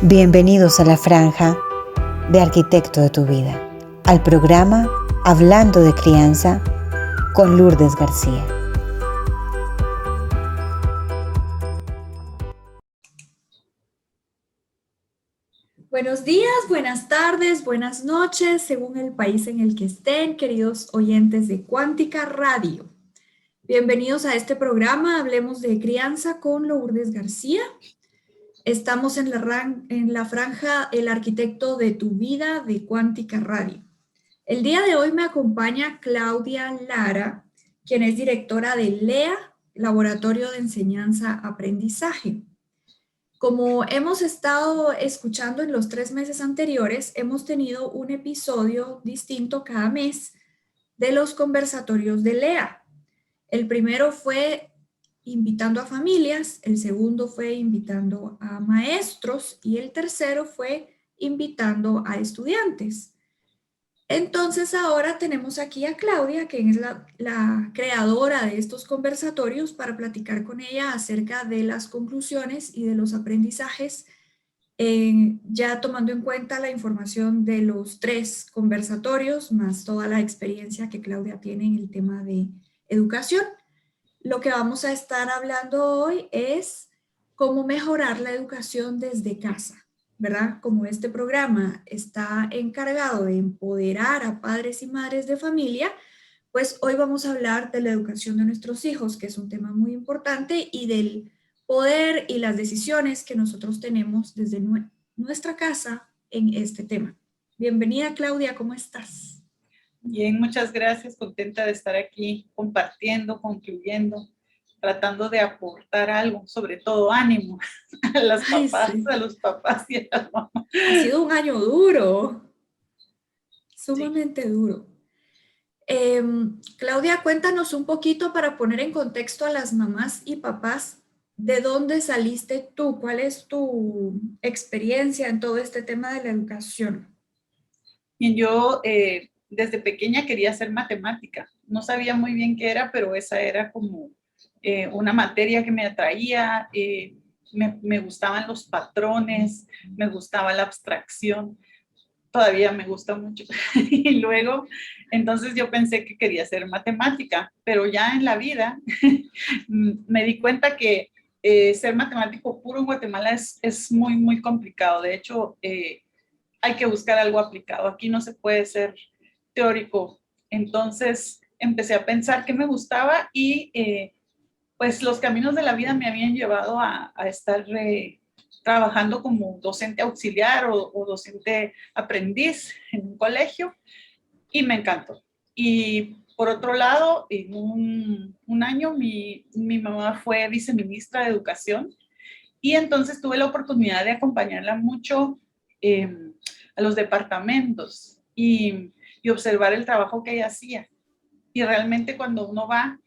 Bienvenidos a la franja de Arquitecto de tu Vida, al programa Hablando de Crianza con Lourdes García. Buenos días, buenas tardes, buenas noches, según el país en el que estén, queridos oyentes de Cuántica Radio. Bienvenidos a este programa, Hablemos de Crianza con Lourdes García. Estamos en la franja El Arquitecto de tu Vida de Cuántica Radio. El día de hoy me acompaña Claudia Lara, quien es directora de LEA, Laboratorio de Enseñanza-Aprendizaje. Como hemos estado escuchando en los 3 meses anteriores, hemos tenido un episodio distinto cada mes de los conversatorios de LEA. El primero fue invitando a familias, el segundo fue invitando a maestros y el tercero fue invitando a estudiantes. Entonces ahora tenemos aquí a Claudia, que es la creadora de estos conversatorios, para platicar con ella acerca de las conclusiones y de los aprendizajes, ya tomando en cuenta la información de los 3 conversatorios, más toda la experiencia que Claudia tiene en el tema de educación. Lo que vamos a estar hablando hoy es cómo mejorar la educación desde casa, ¿verdad? Como este programa está encargado de empoderar a padres y madres de familia, pues hoy vamos a hablar de la educación de nuestros hijos, que es un tema muy importante, y del poder y las decisiones que nosotros tenemos desde nuestra casa en este tema. Bienvenida, Claudia, ¿cómo estás? Bien, muchas gracias, contenta de estar aquí compartiendo, contribuyendo, tratando de aportar algo, sobre todo ánimo a las papás, sí, a los papás y a las mamás. Ha sido un año duro, sumamente duro. Claudia, cuéntanos un poquito para poner en contexto a las mamás y papás, ¿de dónde saliste tú? ¿Cuál es tu experiencia en todo este tema de la educación? Bien, yo desde pequeña quería hacer matemática. No sabía muy bien qué era, pero esa era como una materia que me atraía. Me gustaban los patrones, me gustaba la abstracción. Todavía me gusta mucho. Y luego, entonces yo pensé que quería hacer matemática, pero ya en la vida me di cuenta que ser matemático puro en Guatemala es muy, muy complicado. De hecho, hay que buscar algo aplicado. Aquí no se puede ser teórico. Entonces empecé a pensar qué me gustaba y pues los caminos de la vida me habían llevado a estar trabajando como docente auxiliar o docente aprendiz en un colegio y me encantó. Y por otro lado, en un año mi mamá fue viceministra de Educación y entonces tuve la oportunidad de acompañarla mucho a los departamentos y observar el trabajo que ella hacía. Y realmente cuando uno va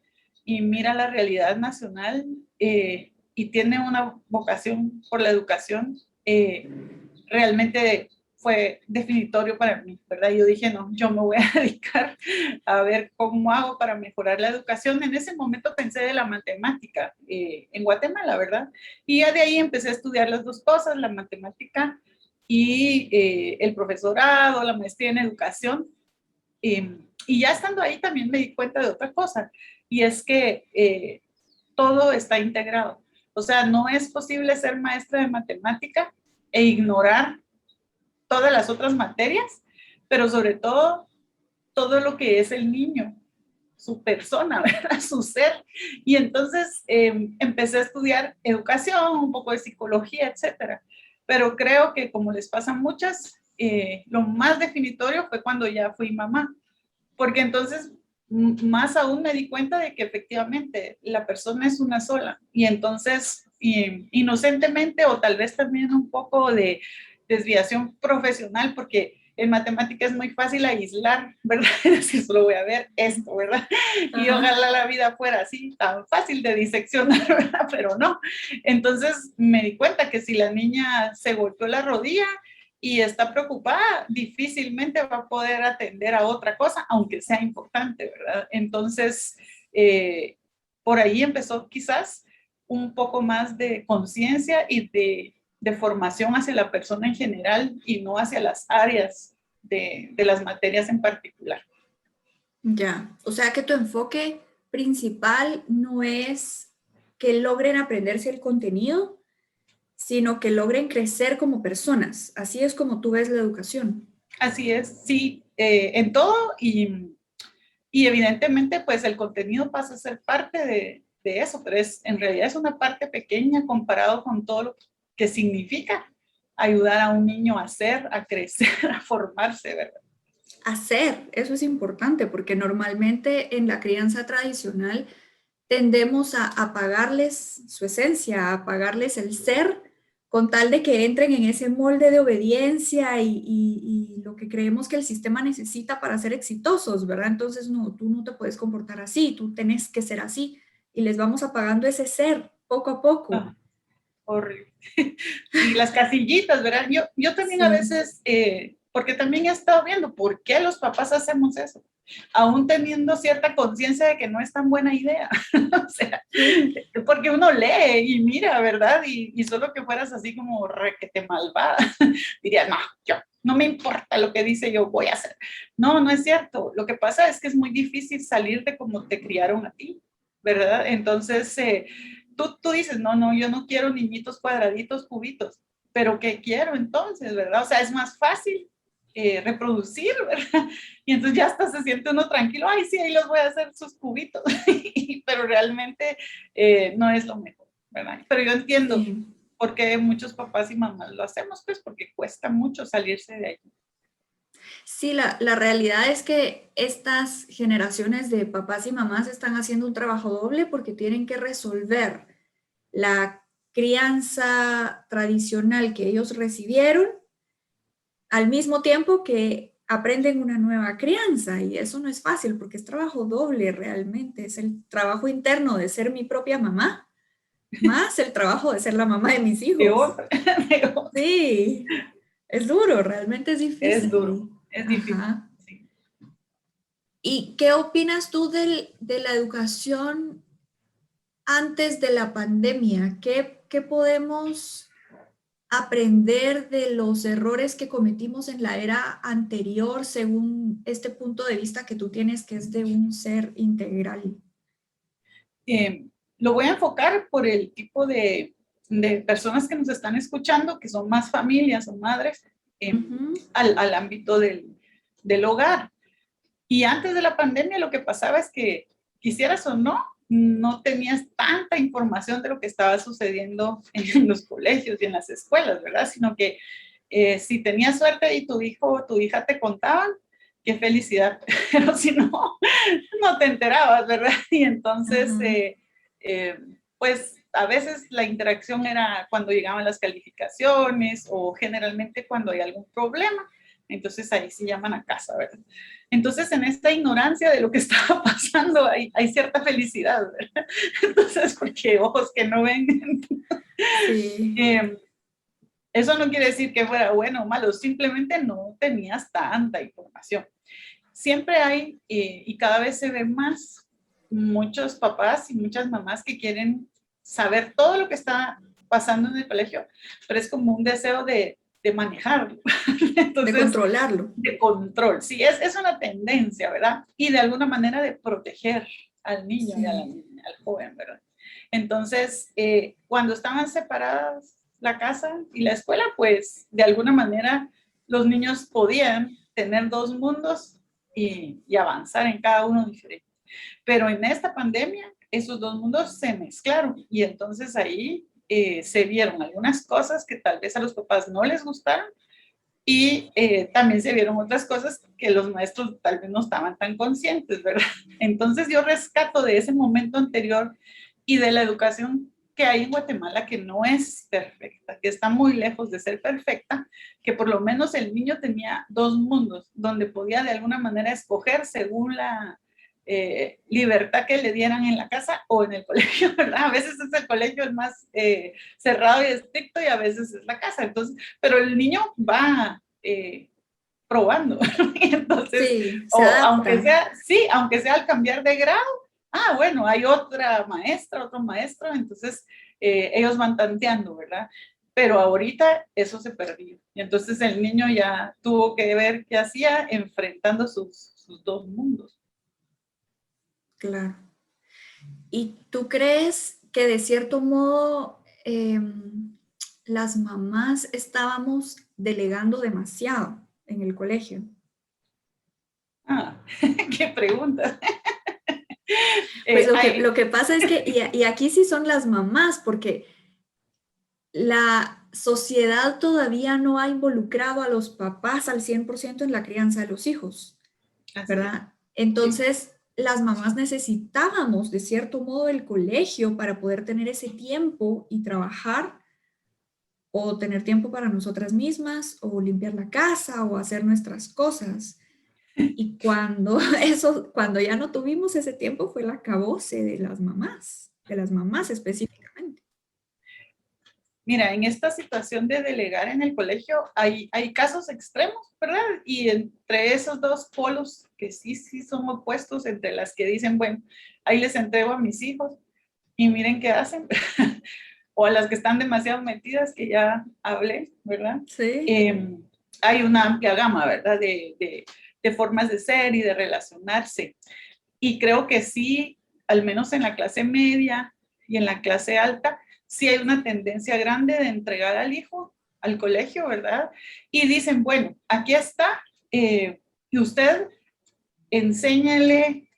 y mira la realidad nacional y tiene una vocación por la educación, realmente fue definitorio para mí, ¿verdad? Yo dije, no, yo me voy a dedicar a ver cómo hago para mejorar la educación. En ese momento pensé de la matemática en Guatemala, ¿verdad? Y ya de ahí empecé a estudiar las dos cosas, la matemática y el profesorado, la maestría en educación. Y ya estando ahí también me di cuenta de otra cosa, y es que todo está integrado. O sea, no es posible ser maestra de matemática e ignorar todas las otras materias, pero sobre todo, todo lo que es el niño, su persona, ¿verdad? Su ser. Y entonces empecé a estudiar educación, un poco de psicología, etcétera. Pero creo que como les pasa a muchas, lo más definitorio fue cuando ya fui mamá, porque entonces más aún me di cuenta de que efectivamente la persona es una sola y entonces inocentemente o tal vez también un poco de desviación profesional, porque en matemática es muy fácil aislar, ¿verdad? Si solo voy a ver esto, ¿verdad? Y ojalá la vida fuera así, tan fácil de diseccionar, ¿verdad? Pero no. Entonces me di cuenta que si la niña se golpeó la rodilla y está preocupada, difícilmente va a poder atender a otra cosa, aunque sea importante, ¿verdad? Entonces, por ahí empezó quizás un poco más de conciencia y de de formación hacia la persona en general y no hacia las áreas de las materias en particular. Ya, o sea que tu enfoque principal no es que logren aprenderse el contenido, sino que logren crecer como personas. Así es como tú ves la educación. Así es, sí, en todo y evidentemente pues el contenido pasa a ser parte de eso, pero en realidad es una parte pequeña comparado con todo lo que significa ayudar a un niño a ser, a crecer, a formarse, ¿verdad? Hacer, eso es importante porque normalmente en la crianza tradicional tendemos a apagarles su esencia, a apagarles el ser con tal de que entren en ese molde de obediencia y lo que creemos que el sistema necesita para ser exitosos, ¿verdad? Entonces, no, tú no te puedes comportar así, tú tenés que ser así y les vamos apagando ese ser poco a poco. Ah, horrible. Sí, las casillitas, ¿verdad? Yo también Sí. a veces, porque también he estado viendo por qué los papás hacemos eso, aún teniendo cierta conciencia de que no es tan buena idea. O sea, porque uno lee y mira, ¿verdad? Y solo que fueras así como requete malvada, diría, no, yo, no me importa lo que dice, yo voy a hacer. No, no es cierto. Lo que pasa es que es muy difícil salir de cómo te criaron a ti, ¿verdad? Entonces, tú dices, no, yo no quiero niñitos cuadraditos, cubitos, pero ¿qué quiero entonces, verdad? O sea, es más fácil reproducir, ¿verdad? Y entonces ya hasta se siente uno tranquilo, ay, sí, ahí los voy a hacer sus cubitos, pero realmente no es lo mejor, ¿verdad? Pero yo entiendo por qué muchos papás y mamás lo hacemos, pues porque cuesta mucho salirse de ahí. Sí, la realidad es que estas generaciones de papás y mamás están haciendo un trabajo doble porque tienen que resolver la crianza tradicional que ellos recibieron al mismo tiempo que aprenden una nueva crianza y eso no es fácil porque es trabajo doble realmente, es el trabajo interno de ser mi propia mamá, más el trabajo de ser la mamá de mis hijos. Sí, es duro, realmente es difícil. Es duro, es difícil. Ajá. Sí. ¿Y qué opinas tú de la educación antes de la pandemia? ¿Qué podemos aprender de los errores que cometimos en la era anterior según este punto de vista que tú tienes, que es de un ser integral? Lo voy a enfocar por el tipo de personas que nos están escuchando, que son más familias o madres, al ámbito del hogar. Y antes de la pandemia lo que pasaba es que, quisieras o no, no tenías tanta información de lo que estaba sucediendo en los colegios y en las escuelas, ¿verdad? Sino que si tenías suerte y tu hijo o tu hija te contaban, qué felicidad, pero si no, no te enterabas, ¿verdad? Y entonces, pues a veces la interacción era cuando llegaban las calificaciones o generalmente cuando hay algún problema. Entonces ahí sí llaman a casa, ¿verdad? Entonces en esta ignorancia de lo que estaba pasando hay cierta felicidad, ¿verdad? Entonces, porque ojos que no ven. Sí. Eso no quiere decir que fuera bueno o malo, simplemente no tenías tanta información. Siempre hay, y cada vez se ve más, muchos papás y muchas mamás que quieren saber todo lo que está pasando en el colegio, pero es como un deseo de manejarlo. Entonces, de controlarlo. De control, sí, es una tendencia, ¿verdad? Y de alguna manera de proteger al niño y a la niña, al joven, ¿verdad? Entonces, cuando estaban separadas la casa y la escuela, pues de alguna manera los niños podían tener dos mundos y avanzar en cada uno diferente. Pero en esta pandemia, esos dos mundos se mezclaron y entonces ahí se vieron algunas cosas que tal vez a los papás no les gustaron y también se vieron otras cosas que los maestros tal vez no estaban tan conscientes, ¿verdad? Entonces yo rescato de ese momento anterior y de la educación que hay en Guatemala, que no es perfecta, que está muy lejos de ser perfecta, que por lo menos el niño tenía dos mundos donde podía de alguna manera escoger según la libertad que le dieran en la casa o en el colegio, ¿verdad? A veces es el colegio el más cerrado y estricto y a veces es la casa, entonces, pero el niño va probando, entonces, sí, aunque sea al cambiar de grado, bueno, hay otra maestra, otro maestro, entonces ellos van tanteando, ¿verdad? pero ahorita eso se perdió. Y entonces el niño ya tuvo que ver qué hacía enfrentando sus dos mundos. Claro. ¿Y tú crees que de cierto modo las mamás estábamos delegando demasiado en el colegio? Ah, qué pregunta. Pues lo que pasa es que, y aquí sí son las mamás, porque la sociedad todavía no ha involucrado a los papás al 100% en la crianza de los hijos, ¿verdad? Entonces, las mamás necesitábamos de cierto modo el colegio para poder tener ese tiempo y trabajar o tener tiempo para nosotras mismas o limpiar la casa o hacer nuestras cosas. Y cuando ya no tuvimos ese tiempo fue el acabose de las mamás específicamente. Mira, en esta situación de delegar en el colegio hay casos extremos, ¿verdad? Y entre esos dos polos que sí son opuestos, entre las que dicen, bueno, ahí les entrego a mis hijos y miren qué hacen, o a las que están demasiado metidas, que ya hablé, ¿verdad? Sí. Hay una amplia gama, ¿verdad? De formas de ser y de relacionarse. Y creo que sí, al menos en la clase media y en la clase alta, sí hay una tendencia grande de entregar al hijo al colegio, ¿verdad? Y dicen, bueno, aquí está, y usted enséñale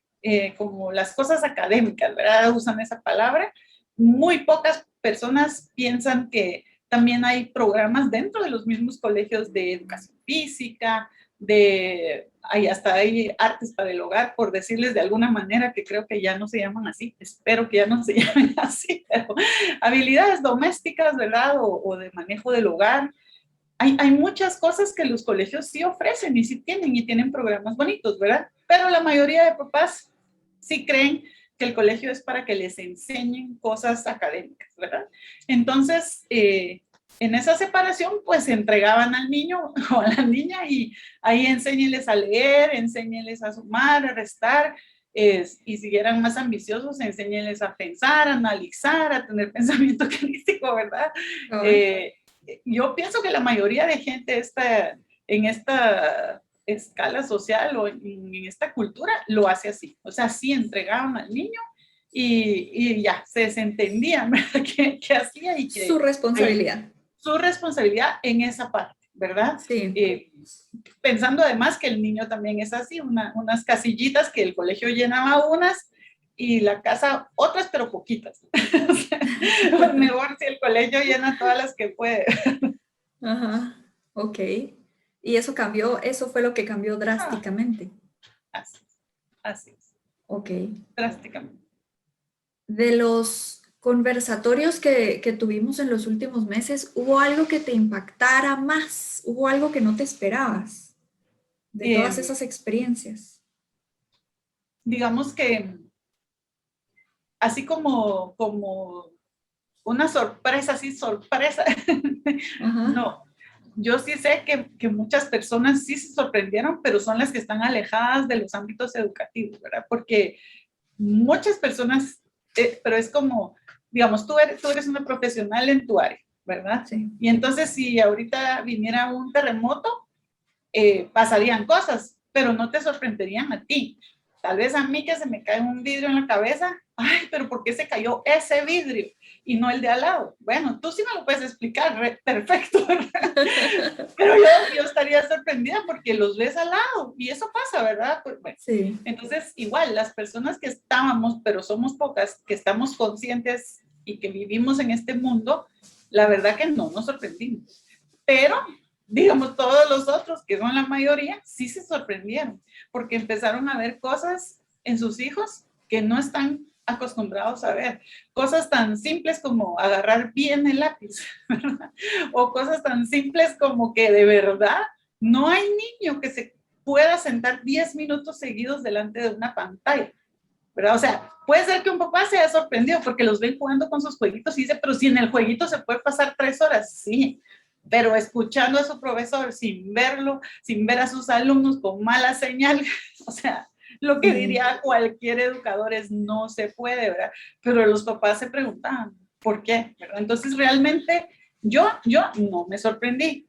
como las cosas académicas, ¿verdad? Usan esa palabra. Muy pocas personas piensan que también hay programas dentro de los mismos colegios de educación física, hasta hay artes para el hogar, por decirles de alguna manera, que creo que ya no se llaman así, espero que ya no se llamen así, pero habilidades domésticas, ¿verdad? O de manejo del hogar. Hay muchas cosas que los colegios sí ofrecen y sí tienen programas bonitos, ¿verdad? Pero la mayoría de papás sí creen que el colegio es para que les enseñen cosas académicas, ¿verdad? Entonces, en esa separación, pues entregaban al niño o a la niña y ahí enséñenles a leer, enséñenles a sumar, a restar, y si eran más ambiciosos, enséñenles a pensar, a analizar, a tener pensamiento crítico, ¿verdad? Yo pienso que la mayoría de gente en esta escala social o en esta cultura lo hace así. O sea, sí entregaban al niño y ya, se desentendían, ¿verdad? ¿Qué hacía? Y Su responsabilidad. Su responsabilidad en esa parte, ¿verdad? Sí. Pensando además que el niño también es así, unas casillitas que el colegio llenaba unas y la casa otras, pero poquitas. O sea, mejor si el colegio llena todas las que puede. Ajá, ok. Y eso fue lo que cambió drásticamente. Así es. Ok. Drásticamente. De los conversatorios que tuvimos en los últimos meses, ¿hubo algo que te impactara más? ¿Hubo algo que no te esperabas de todas esas experiencias? Digamos que así como una sorpresa, así sorpresa, no. Yo sí sé que muchas personas sí se sorprendieron, pero son las que están alejadas de los ámbitos educativos, ¿verdad? Porque muchas personas, pero es como, digamos, tú eres una profesional en tu área, ¿verdad? Sí. Y entonces si ahorita viniera un terremoto, pasarían cosas, pero no te sorprenderían a ti. Tal vez a mí que se me cae un vidrio en la cabeza, ay, pero ¿por qué se cayó ese vidrio y no el de al lado? Bueno, tú sí me lo puedes explicar, perfecto, ¿verdad? Pero yo estaría sorprendida porque los ves al lado y eso pasa, ¿verdad? Pues, bueno, sí. Entonces, igual, las personas que estábamos, pero somos pocas, que estamos conscientes y que vivimos en este mundo, la verdad que no nos sorprendimos. Pero digamos, todos los otros, que son la mayoría, sí se sorprendieron, porque empezaron a ver cosas en sus hijos que no están acostumbrados a ver. Cosas tan simples como agarrar bien el lápiz, ¿verdad? O cosas tan simples como que de verdad no hay niño que se pueda sentar 10 minutos seguidos delante de una pantalla, ¿verdad? O sea, puede ser que un papá se haya sorprendido porque los ven jugando con sus jueguitos y dice, pero si en el jueguito se puede pasar 3 horas, sí, pero escuchando a su profesor sin verlo, sin ver a sus alumnos con mala señal, o sea, lo que diría cualquier educador es no se puede, ¿verdad? Pero los papás se preguntaban, ¿por qué? ¿verdad? Entonces realmente Yo no me sorprendí,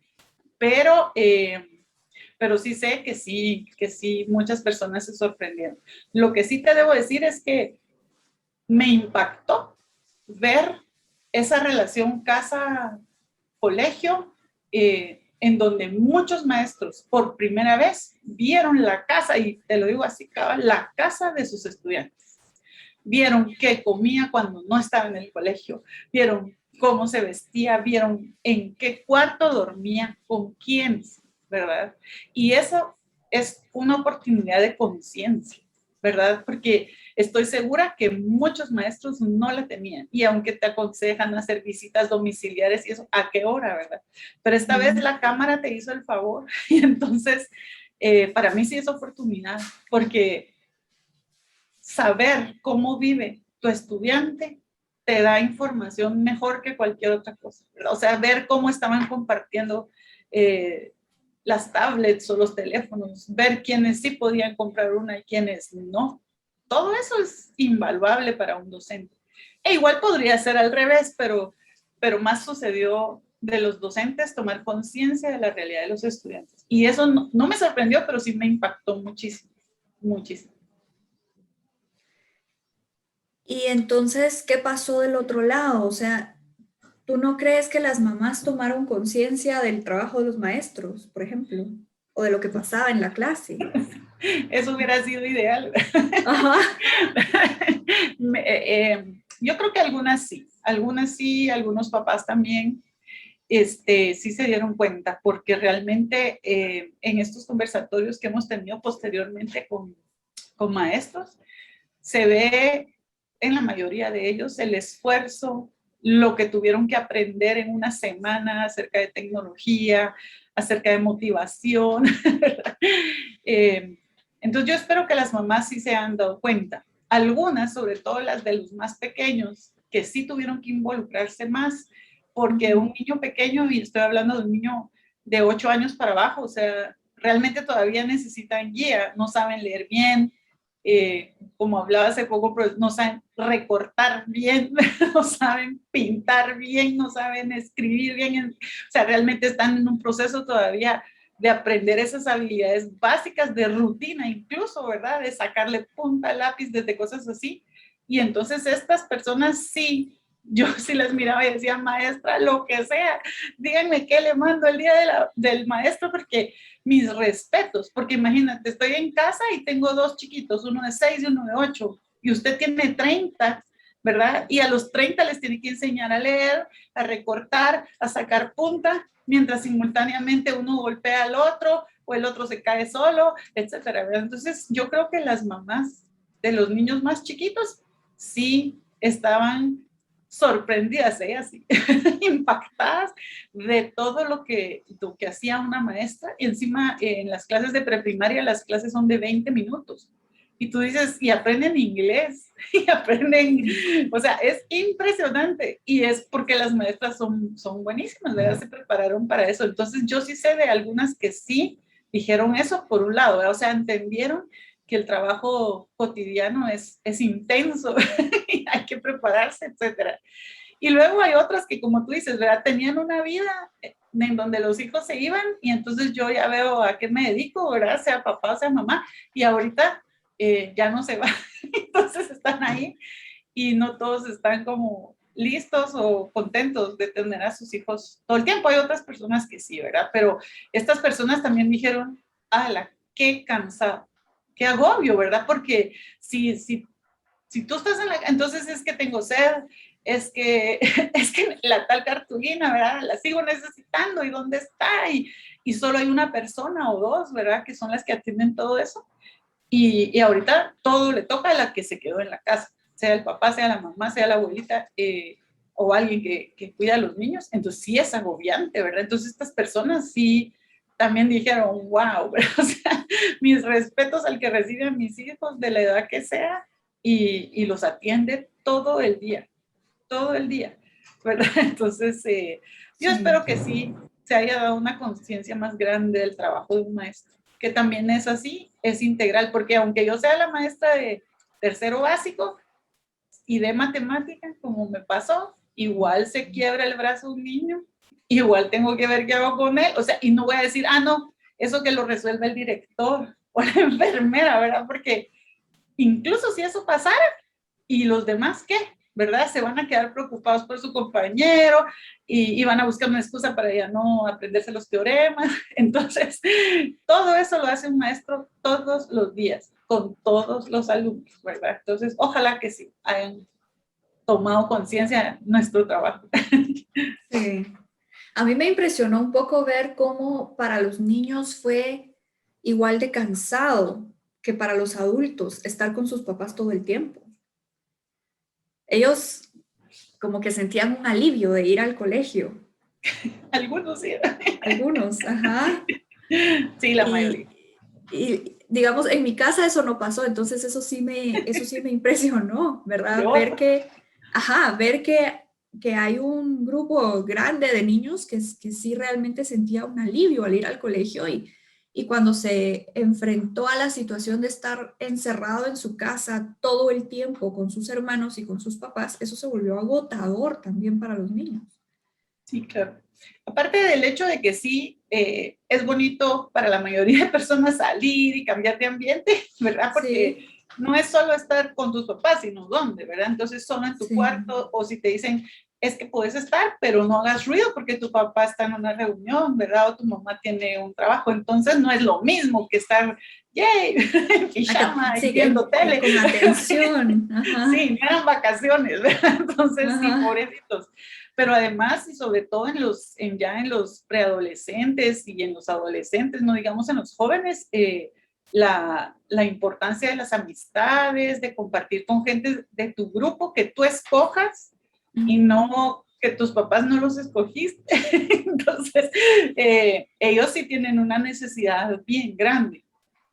pero sí sé que sí, muchas personas se sorprendieron. Lo que sí te debo decir es que me impactó ver esa relación casa-colegio, en donde muchos maestros por primera vez vieron la casa, y te lo digo así, la casa de sus estudiantes. Vieron qué comía cuando no estaba en el colegio, vieron cómo se vestía, vieron en qué cuarto dormía, con quiénes, ¿verdad? Y eso es una oportunidad de conciencia, ¿verdad? Porque estoy segura que muchos maestros no la tenían, y aunque te aconsejan hacer visitas domiciliares y eso, ¿a qué hora, verdad? Pero esta vez la cámara te hizo el favor, y entonces para mí sí es oportunidad, porque saber cómo vive tu estudiante te da información mejor que cualquier otra cosa, ¿verdad? O sea, ver cómo estaban compartiendo las tablets o los teléfonos, ver quiénes sí podían comprar una y quiénes no. Todo eso es invaluable para un docente. E igual podría ser al revés, pero más sucedió de los docentes tomar conciencia de la realidad de los estudiantes. Y eso no me sorprendió, pero sí me impactó muchísimo, muchísimo. Y entonces, ¿qué pasó del otro lado? O sea, ¿tú no crees que las mamás tomaron conciencia del trabajo de los maestros, por ejemplo? O de lo que pasaba en la clase. Eso hubiera sido ideal. Ajá. Yo creo que algunas sí, algunos papás también sí se dieron cuenta, porque realmente en estos conversatorios que hemos tenido posteriormente con maestros, se ve en la mayoría de ellos el esfuerzo, lo que tuvieron que aprender en una semana acerca de tecnología, acerca de motivación. Entonces yo espero que las mamás sí se han dado cuenta. Algunas, sobre todo las de los más pequeños, que sí tuvieron que involucrarse más, porque un niño pequeño, y estoy hablando de un niño de 8 años para abajo, o sea, realmente todavía necesitan guía, no saben leer bien, como hablaba hace poco, pero no saben recortar bien, no saben pintar bien, no saben escribir bien, o sea, realmente están en un proceso todavía de aprender esas habilidades básicas de rutina, incluso, ¿verdad? De sacarle punta al lápiz, desde cosas así. Y entonces estas personas sí, yo sí las miraba y decía, maestra, lo que sea, díganme qué le mando el día del maestro, porque mis respetos, porque imagínate, estoy en casa y tengo 2 chiquitos, uno de 6 y uno de 8, y usted tiene 30, ¿verdad? Y a los 30 les tiene que enseñar a leer, a recortar, a sacar punta, mientras simultáneamente uno golpea al otro o el otro se cae solo, etcétera, ¿verdad? Entonces, yo creo que las mamás de los niños más chiquitos sí estaban sorprendidas, así, impactadas de todo lo que hacía una maestra. Y encima, en las clases de preprimaria, las clases son de 20 minutos. Y tú dices, y aprenden inglés, y aprenden, o sea, es impresionante. Y es porque las maestras son buenísimas, ¿verdad? Se prepararon para eso. Entonces, yo sí sé de algunas que sí dijeron eso, por un lado, ¿verdad? O sea, entendieron que el trabajo cotidiano es intenso, y hay que prepararse, etcétera. Y luego hay otras que, como tú dices, ¿verdad? Tenían una vida en donde los hijos se iban, y entonces yo ya veo a qué me dedico, ¿verdad? Sea papá, sea mamá, y ahorita ya no se va. Entonces están ahí y no todos están como listos o contentos de tener a sus hijos todo el tiempo. Hay otras personas que sí, ¿verdad? Pero estas personas también dijeron, ala, qué cansado, qué agobio, ¿verdad? Porque si tú estás en la, entonces es que tengo sed, es que, es que la tal cartulina, ¿verdad? La sigo necesitando, ¿y dónde está? Y solo hay una persona o dos, ¿verdad? Que son las que atienden todo eso. Y ahorita todo le toca a la que se quedó en la casa, sea el papá, sea la mamá, sea la abuelita, o alguien que cuida a los niños. Entonces sí es agobiante, ¿verdad? Entonces estas personas sí también dijeron, wow, ¿verdad? O sea, mis respetos al que recibe a mis hijos de la edad que sea, y los atiende todo el día, ¿verdad? Entonces, yo espero que sí se haya dado una conciencia más grande del trabajo de un maestro, que también es así, es integral, porque aunque yo sea la maestra de tercero básico y de matemática, como me pasó, igual se quiebra el brazo un niño igual tengo que ver qué hago con él, o sea, y no voy a decir, ah, no, eso que lo resuelve el director o la enfermera, ¿verdad? Porque incluso si eso pasara, ¿y los demás qué? ¿Verdad? Se van a quedar preocupados por su compañero y van a buscar una excusa para ya no aprenderse los teoremas. Entonces, todo eso lo hace un maestro todos los días, con todos los alumnos, ¿verdad? Entonces, ojalá que sí hayan tomado conciencia de nuestro trabajo. Sí. A mí me impresionó un poco ver cómo para los niños fue igual de cansado que para los adultos estar con sus papás todo el tiempo. Ellos como que sentían un alivio de ir al colegio. Algunos sí. Algunos, ajá. Sí, la mayoría. Y digamos, en mi casa eso no pasó, entonces eso sí me impresionó, ¿verdad? Yo, Ver que hay un grupo grande de niños que sí realmente sentía un alivio al ir al colegio y cuando se enfrentó a la situación de estar encerrado en su casa todo el tiempo con sus hermanos y con sus papás, eso se volvió agotador también para los niños. sí, claro. Aparte del hecho de que sí, es bonito para la mayoría de personas salir y cambiar de ambiente, ¿verdad? Porque Sí, no es solo estar con tus papás, sino dónde, ¿verdad? Entonces, solo en tu sí. cuarto, o si te dicen, es que puedes estar, pero no hagas ruido porque tu papá está en una reunión, ¿verdad? O tu mamá tiene un trabajo. Entonces, no es lo mismo que estar, yay, en Acá pijama y siguen viendo tele. con atención. Ajá, Sí, no eran vacaciones, ¿verdad? Entonces, sí, ajá. pobrecitos. Pero además, y sobre todo ya en los preadolescentes y en los adolescentes, no digamos en los jóvenes, la importancia de las amistades, de compartir con gente de tu grupo que tú escojas y no que tus papás no los escogiste. Entonces, ellos sí tienen una necesidad bien grande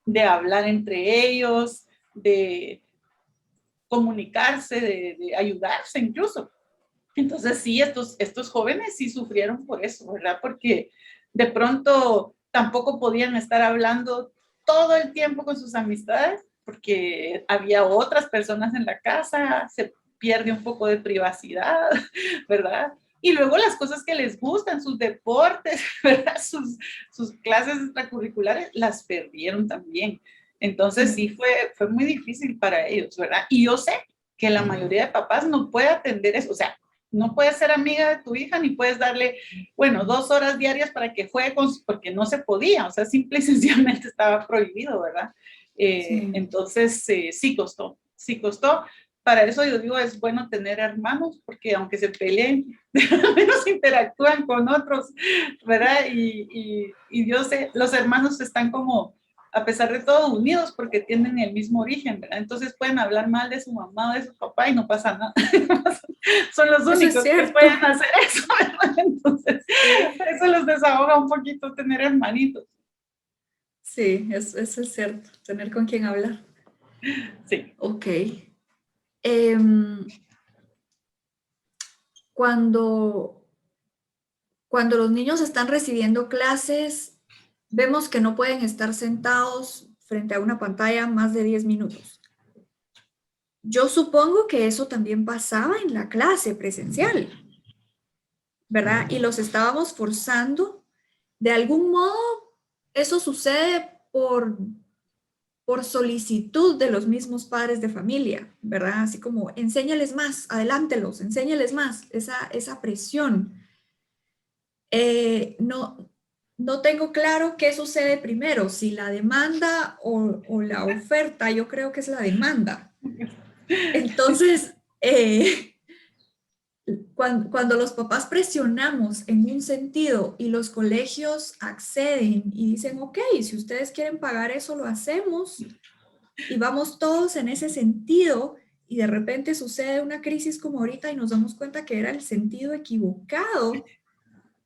de hablar entre ellos, de comunicarse, de ayudarse incluso. Entonces sí, estos jóvenes sí sufrieron por eso, ¿verdad? Porque de pronto tampoco podían estar hablando todo el tiempo con sus amistades porque había otras personas en la casa, se pierde un poco de privacidad, ¿verdad? Y luego las cosas que les gustan, sus deportes, ¿verdad? Sus clases extracurriculares, las perdieron también. Entonces sí fue muy difícil para ellos, ¿verdad? Y yo sé que la mayoría de papás no puede atender eso, o sea, no puedes ser amiga de tu hija ni puedes darle, bueno, 2 horas diarias para que juegue porque no se podía, o sea, simple y sencillamente estaba prohibido, ¿verdad? Sí. Entonces, sí costó, sí costó. Para eso yo digo, es bueno tener hermanos, porque aunque se peleen, al menos interactúan con otros, ¿verdad? Y yo sé, los hermanos están como, a pesar de todo, unidos porque tienen el mismo origen, ¿verdad? Entonces pueden hablar mal de su mamá o de su papá y no pasa nada. Son los Eso es únicos que cierto. pueden hacer eso, ¿verdad? Entonces, Sí, eso los desahoga un poquito tener hermanitos. sí, eso es cierto. Tener con quién hablar. Sí. Ok. Em, cuando, cuando los niños están recibiendo clases, vemos que no pueden estar sentados frente a una pantalla más de 10 minutos. Yo supongo que eso también pasaba en la clase presencial, ¿verdad? Y los estábamos forzando. De algún modo, eso sucede por solicitud de los mismos padres de familia, ¿verdad? Así como, enséñales más, adelántelos, enséñales más, esa presión. No, no tengo claro qué sucede primero, si la demanda o la oferta. Yo creo que es la demanda. Entonces, cuando los papás presionamos en un sentido y los colegios acceden y dicen, ok, si ustedes quieren pagar eso, lo hacemos y vamos todos en ese sentido y de repente sucede una crisis como ahorita y nos damos cuenta que era el sentido equivocado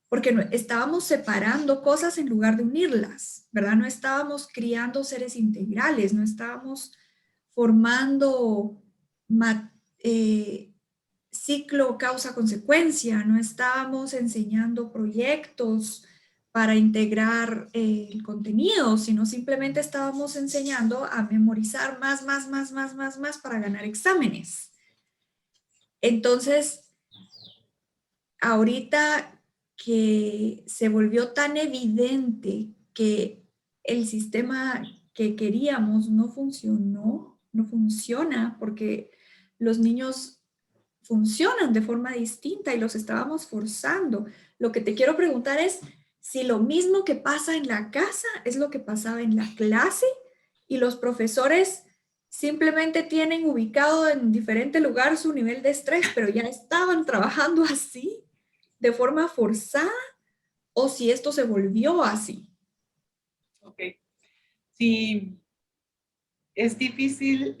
porque estábamos separando cosas en lugar de unirlas, ¿verdad? No estábamos criando seres integrales, no estábamos formando ciclo causa-consecuencia, no estábamos enseñando proyectos para integrar el contenido, sino simplemente estábamos enseñando a memorizar más para ganar exámenes. Entonces, ahorita que se volvió tan evidente que el sistema que queríamos no funcionó, no funciona, porque los niños funcionan de forma distinta y los estábamos forzando. Lo que te quiero preguntar es si lo mismo que pasa en la casa es lo que pasaba en la clase y los profesores simplemente tienen ubicado en diferente lugar su nivel de estrés, pero ya estaban trabajando así, de forma forzada, o si esto se volvió así. Ok. Sí, es difícil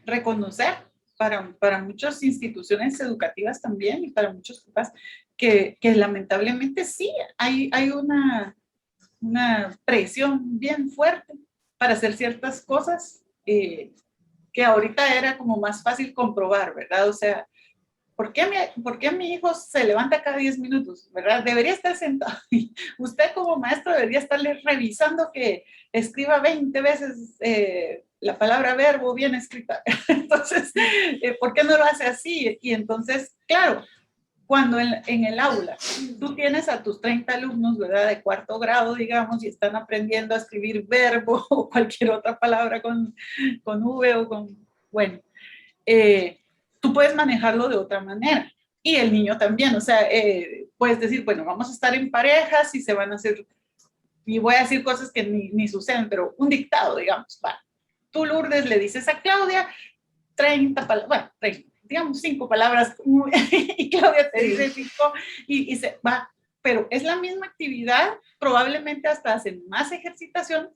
reconocer para muchas instituciones educativas también y para muchos papás que lamentablemente sí hay una presión bien fuerte para hacer ciertas cosas que ahorita era como más fácil comprobar, ¿verdad? O sea, ¿por qué mi hijo se levanta cada 10 minutos, verdad? Debería estar sentado. Usted como maestro debería estarle revisando que escriba 20 veces la palabra verbo bien escrita. Entonces, ¿por qué no lo hace así? Y entonces, claro, cuando en el aula tú tienes a tus 30 alumnos, ¿verdad? De cuarto grado, digamos, y están aprendiendo a escribir verbo o cualquier otra palabra con V o con, bueno, tú puedes manejarlo de otra manera. Y el niño también, o sea, puedes decir, bueno, vamos a estar en parejas y se van a hacer, y voy a decir cosas que ni suceden, pero un dictado, digamos, va. Tú, Lourdes, le dices a Claudia 30 palabras, bueno, 30, digamos 5 palabras, y Claudia te dice 5 y se va. Pero es la misma actividad, probablemente hasta hacen más ejercitación,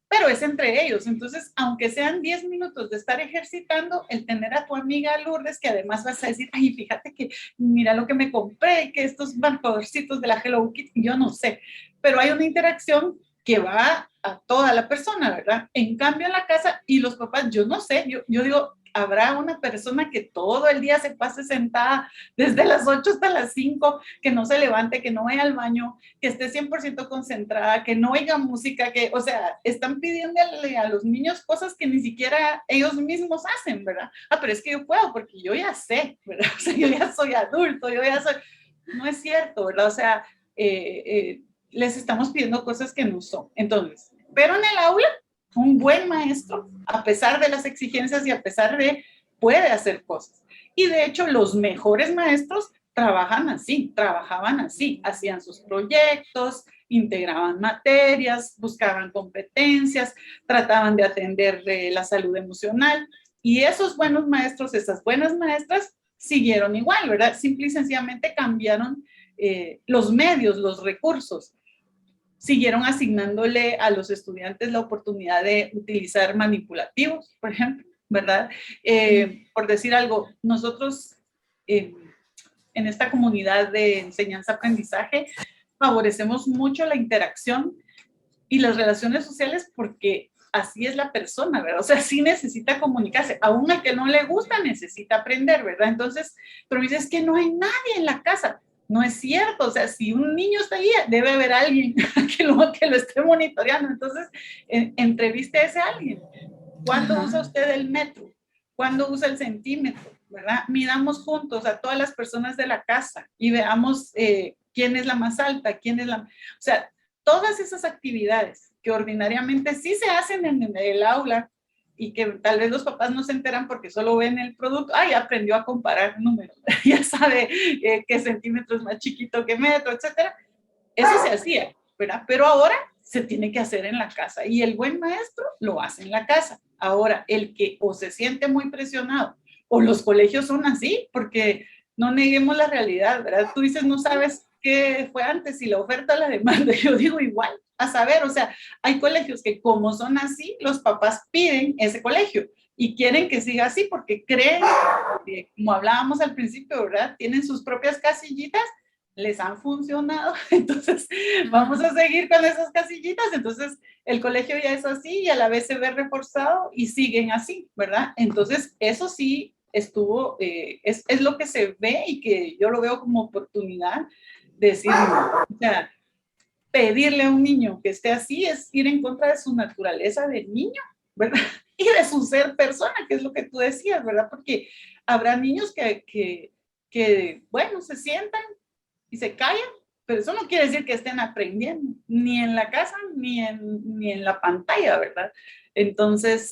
pero es entre ellos. Entonces, aunque sean 10 minutos de estar ejercitando, el tener a tu amiga Lourdes, que además vas a decir, ay, fíjate que mira lo que me compré, que estos marcadorcitos de la Hello Kitty, yo no sé, pero hay una interacción que va a toda la persona, ¿verdad? En cambio, en la casa y los papás, yo no sé, yo digo, habrá una persona que todo el día se pase sentada desde las 8 hasta las 5, que no se levante, que no vaya al baño, que esté 100% concentrada, que no oiga música, que, o sea, están pidiéndole a los niños cosas que ni siquiera ellos mismos hacen, ¿verdad? Ah, pero es que yo puedo porque yo ya sé, ¿verdad? O sea, yo ya soy adulto, yo ya soy... No es cierto, ¿verdad? O sea, les estamos pidiendo cosas que no son. Entonces, pero en el aula, un buen maestro, a pesar de las exigencias y a pesar de, puede hacer cosas. Y de hecho, los mejores maestros trabajaban así, hacían sus proyectos, integraban materias, buscaban competencias, trataban de atender la salud emocional. Y esos buenos maestros, esas buenas maestras, siguieron igual, ¿verdad? Simple y sencillamente cambiaron los medios, los recursos. Siguieron asignándole a los estudiantes la oportunidad de utilizar manipulativos, por ejemplo, ¿verdad? Por decir algo, nosotros en esta comunidad de enseñanza-aprendizaje favorecemos mucho la interacción y las relaciones sociales porque así es la persona, ¿verdad? O sea, sí necesita comunicarse, aún al que no le gusta necesita aprender, ¿verdad? Entonces, pero dices que no hay nadie en la casa. No es cierto, o sea, si un niño está ahí, debe haber alguien que lo esté monitoreando. Entonces, entreviste a ese alguien. ¿Cuándo usa usted el metro? ¿Cuándo usa el centímetro? ¿Verdad? Midamos juntos a todas las personas de la casa y veamos quién es la más alta, quién es la... O sea, todas esas actividades que ordinariamente sí se hacen en el aula y que tal vez los papás no se enteran porque solo ven el producto, ay, aprendió a comparar números, ya sabe qué centímetro es más chiquito que metro, etcétera. Eso se hacía, ¿verdad? Pero ahora se tiene que hacer en la casa y el buen maestro lo hace en la casa. Ahora, el que o se siente muy presionado o los colegios son así, porque no neguemos la realidad, ¿verdad? Tú dices, no sabes qué fue antes, si la oferta o la demanda. Yo digo igual, a saber, o sea, hay colegios que como son así, los papás piden ese colegio y quieren que siga así porque creen, como hablábamos al principio, ¿verdad? Tienen sus propias casillitas, les han funcionado, entonces vamos a seguir con esas casillitas, entonces el colegio ya es así y a la vez se ve reforzado y siguen así, ¿verdad? Entonces eso sí estuvo, es lo que se ve y que yo lo veo como oportunidad de decir, o sea, pedirle a un niño que esté así es ir en contra de su naturaleza de niño, ¿verdad? Y de su ser persona, que es lo que tú decías, ¿verdad? Porque habrá niños que bueno, se sientan y se callan, pero eso no quiere decir que estén aprendiendo, ni en la casa, ni en la pantalla, ¿verdad? Entonces,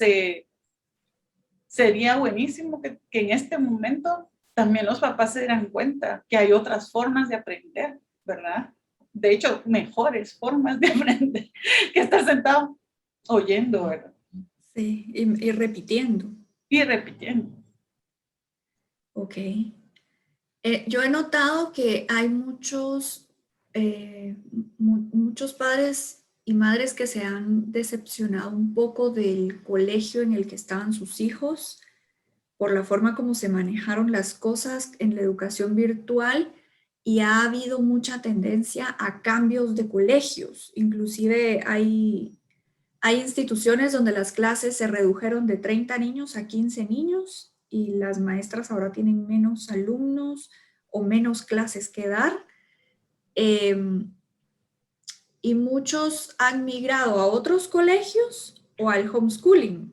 sería buenísimo que en este momento también los papás se dieran cuenta que hay otras formas de aprender, ¿verdad? De hecho, mejores formas de aprender que estar sentado oyendo, ¿verdad? Sí, y repitiendo. Y repitiendo. Ok. Yo he notado que hay muchos padres y madres que se han decepcionado un poco del colegio en el que estaban sus hijos por la forma como se manejaron las cosas en la educación virtual y ha habido mucha tendencia a cambios de colegios. Inclusive hay instituciones donde las clases se redujeron de 30 niños a 15 niños y las maestras ahora tienen menos alumnos o menos clases que dar. Y muchos han migrado a otros colegios o al homeschooling.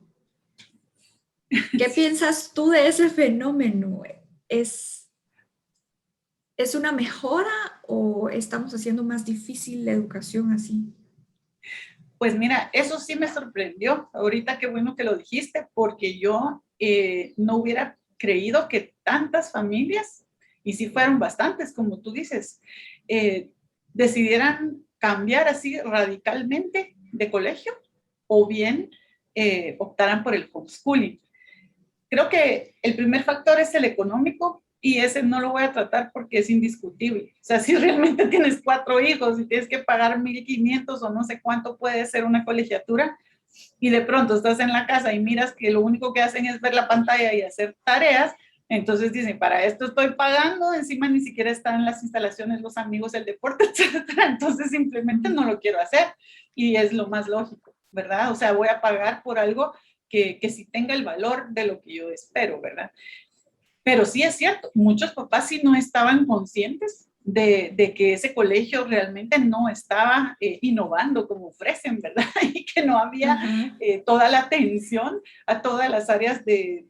¿Qué piensas tú de ese fenómeno? ¿Es una mejora o estamos haciendo más difícil la educación así? Pues mira, eso sí me sorprendió. Ahorita qué bueno que lo dijiste, porque yo no hubiera creído que tantas familias, y sí fueron bastantes, como tú dices, decidieran cambiar así radicalmente de colegio o bien optaran por el homeschooling. Creo que el primer factor es el económico y ese no lo voy a tratar porque es indiscutible. O sea, si realmente tienes 4 hijos y tienes que pagar 1,500 o no sé cuánto puede ser una colegiatura y de pronto estás en la casa y miras que lo único que hacen es ver la pantalla y hacer tareas, entonces dicen, para esto estoy pagando, encima ni siquiera están en las instalaciones los amigos, el deporte, etcétera. Entonces simplemente no lo quiero hacer y es lo más lógico, ¿verdad? O sea, voy a pagar por algo que sí tenga el valor de lo que yo espero, ¿verdad? Pero sí es cierto, muchos papás sí no estaban conscientes de que ese colegio realmente no estaba innovando como ofrecen, ¿verdad? Y que no había toda la atención a todas las áreas de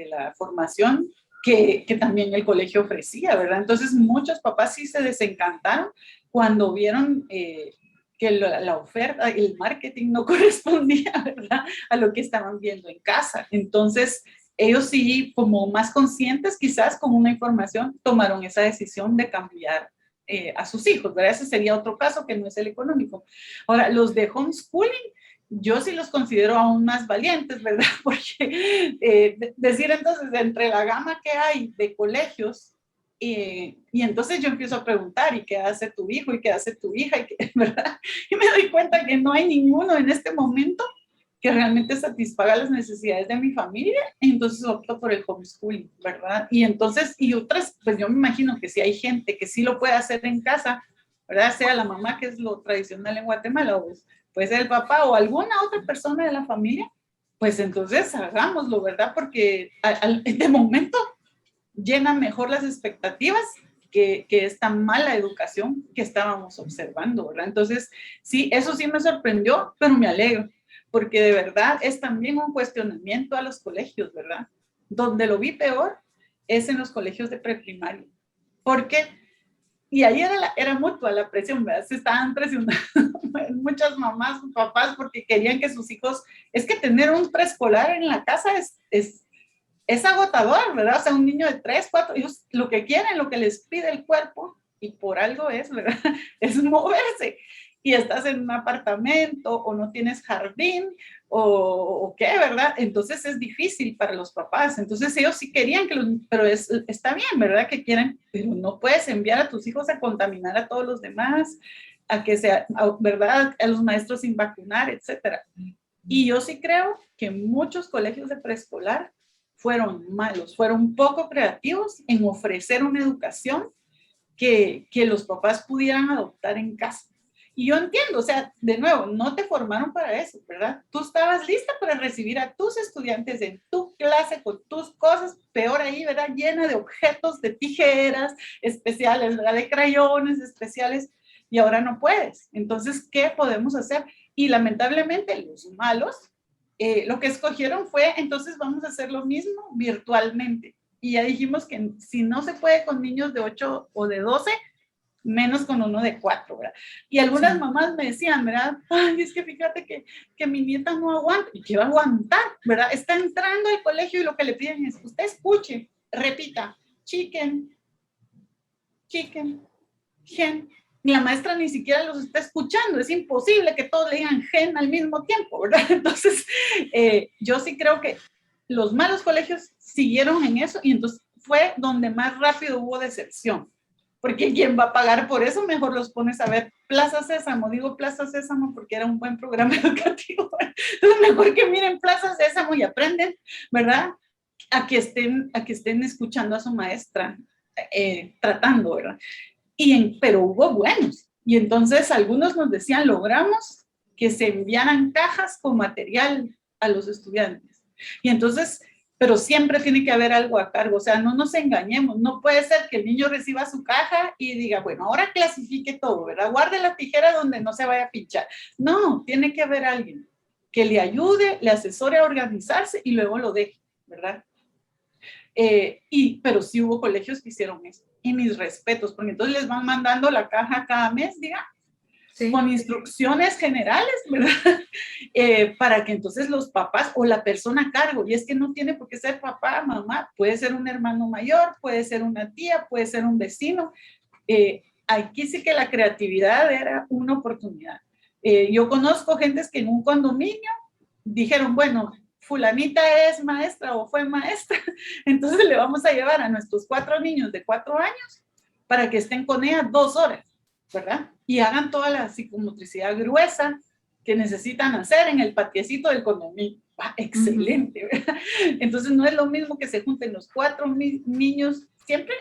la formación que también el colegio ofrecía, ¿verdad? Entonces muchos papás sí se desencantaron cuando vieron que la oferta, el marketing no correspondía, ¿verdad? A lo que estaban viendo en casa. Entonces, ellos sí, como más conscientes, quizás con una información, tomaron esa decisión de cambiar a sus hijos, ¿verdad? Ese sería otro caso que no es el económico. Ahora, los de homeschooling, yo sí los considero aún más valientes, ¿verdad? Porque decir entonces, entre la gama que hay de colegios, y entonces yo empiezo a preguntar, ¿y qué hace tu hijo? ¿Y qué hace tu hija? ¿Verdad? Y me doy cuenta que no hay ninguno en este momento que realmente satisfaga las necesidades de mi familia, entonces opto por el homeschooling, ¿verdad? Y entonces, y otras, pues yo me imagino que si hay gente que sí lo puede hacer en casa, ¿verdad? Sea la mamá, que es lo tradicional en Guatemala, o puede ser el papá o alguna otra persona de la familia, pues entonces hagámoslo, ¿verdad? Porque de momento llena mejor las expectativas que esta mala educación que estábamos observando, ¿verdad? Entonces, sí, eso sí me sorprendió, pero me alegro, porque de verdad es también un cuestionamiento a los colegios, ¿verdad? Donde lo vi peor es en los colegios de preprimaria, porque, y ahí era mutua la presión, ¿verdad? Se estaban presionando muchas mamás, papás, porque querían que sus hijos, es que tener un preescolar en la casa es agotador, ¿verdad? O sea, un niño de 3, 4, ellos lo que quieren, lo que les pide el cuerpo, y por algo es, ¿verdad? Es moverse. Y estás en un apartamento o no tienes jardín o qué, ¿verdad? Entonces es difícil para los papás. Entonces ellos sí querían pero está bien, ¿verdad? Que quieran, pero no puedes enviar a tus hijos a contaminar a todos los demás, a que sea, ¿verdad? A los maestros sin vacunar, etcétera. Y yo sí creo que muchos colegios de preescolar fueron malos, fueron poco creativos en ofrecer una educación que los papás pudieran adoptar en casa. Y yo entiendo, o sea, de nuevo, no te formaron para eso, ¿verdad? Tú estabas lista para recibir a tus estudiantes en tu clase con tus cosas, peor ahí, ¿verdad? Llena de objetos, de tijeras especiales, ¿verdad? De crayones especiales, y ahora no puedes. Entonces, ¿qué podemos hacer? Y lamentablemente los malos, lo que escogieron fue, entonces vamos a hacer lo mismo virtualmente. Y ya dijimos que si no se puede con niños de 8 o de 12, menos con uno de 4, ¿verdad? Y algunas mamás me decían, ¿verdad? Ay, es que fíjate que mi nieta no aguanta. ¿Y qué va a aguantar, verdad? Está entrando al colegio y lo que le piden es, usted escuche, repita, chicken, chicken, hen. La maestra ni siquiera los está escuchando, es imposible que todos le digan gen al mismo tiempo, ¿verdad? Entonces, yo sí creo que los malos colegios siguieron en eso y entonces fue donde más rápido hubo deserción. Porque ¿quién va a pagar por eso? Mejor los pones a ver Plaza Sésamo. Digo Plaza Sésamo porque era un buen programa educativo. Entonces, mejor que miren Plaza Sésamo y aprenden, ¿verdad? A que estén escuchando a su maestra, tratando, ¿verdad? Pero hubo buenos. Y entonces algunos nos decían, logramos que se enviaran cajas con material a los estudiantes. Y entonces, pero siempre tiene que haber algo a cargo. O sea, no nos engañemos. No puede ser que el niño reciba su caja y diga, bueno, ahora clasifique todo, ¿verdad? Guarde la tijera donde no se vaya a pinchar. No, tiene que haber alguien que le ayude, le asesore a organizarse y luego lo deje, ¿verdad? Pero sí hubo colegios que hicieron eso. Y mis respetos, porque entonces les van mandando la caja cada mes, diga, sí, con instrucciones generales, ¿verdad? Para que entonces los papás o la persona a cargo, y es que no tiene por qué ser papá, mamá, puede ser un hermano mayor, puede ser una tía, puede ser un vecino. Aquí sí que la creatividad era una oportunidad. Yo conozco gentes que en un condominio dijeron, bueno, fulanita es maestra o fue maestra, entonces le vamos a llevar a nuestros 4 niños de 4 años para que estén con ella 2 horas, ¿verdad? Y hagan toda la psicomotricidad gruesa que necesitan hacer en el patiecito del condominio. Excelente, ¿verdad? Entonces no es lo mismo que se junten los 4 niños siempre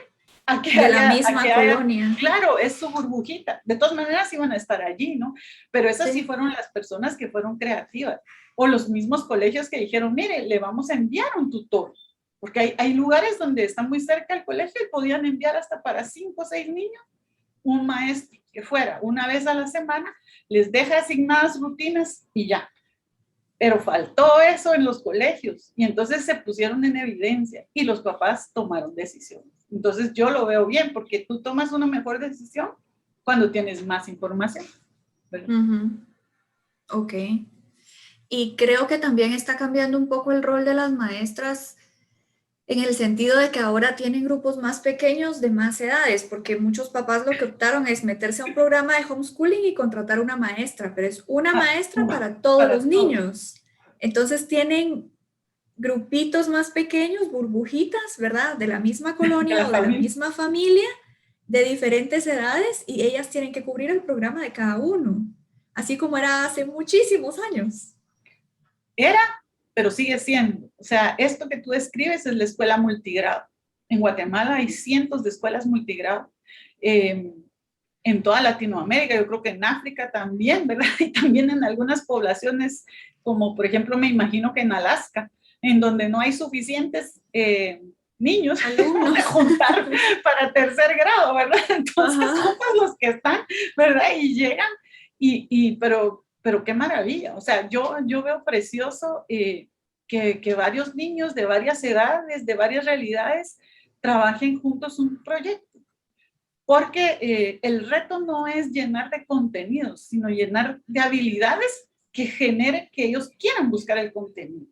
a que de la misma colonia. Claro, es su burbujita. De todas maneras iban a estar allí, ¿no? Pero esas sí fueron las personas que fueron creativas. O los mismos colegios que dijeron, mire, le vamos a enviar un tutor. Porque hay lugares donde están muy cerca del colegio y podían enviar hasta para 5 o 6 niños un maestro que fuera una vez a la semana, les deja asignadas rutinas y ya. Pero faltó eso en los colegios y entonces se pusieron en evidencia y los papás tomaron decisiones. Entonces yo lo veo bien porque tú tomas una mejor decisión cuando tienes más información. Ok. Y creo que también está cambiando un poco el rol de las maestras en el sentido de que ahora tienen grupos más pequeños de más edades, porque muchos papás lo que optaron es meterse a un programa de homeschooling y contratar una maestra, pero es una maestra para todos los niños. Entonces tienen grupitos más pequeños, burbujitas, ¿verdad? De la misma colonia o de la misma familia, de diferentes edades, y ellas tienen que cubrir el programa de cada uno, así como era hace muchísimos años. Era, pero sigue siendo. O sea, esto que tú describes es la escuela multigrado. En Guatemala hay cientos de escuelas multigrado. En toda Latinoamérica, yo creo que en África también, ¿verdad? Y también en algunas poblaciones, como por ejemplo, me imagino que en Alaska, en donde no hay suficientes niños para juntar para 3er grado, ¿verdad? Entonces, juntas los que están, ¿verdad? Y llegan, pero qué maravilla. O sea, yo veo precioso que varios niños de varias edades, de varias realidades, trabajen juntos un proyecto. Porque el reto no es llenar de contenidos, sino llenar de habilidades que generen que ellos quieran buscar el contenido.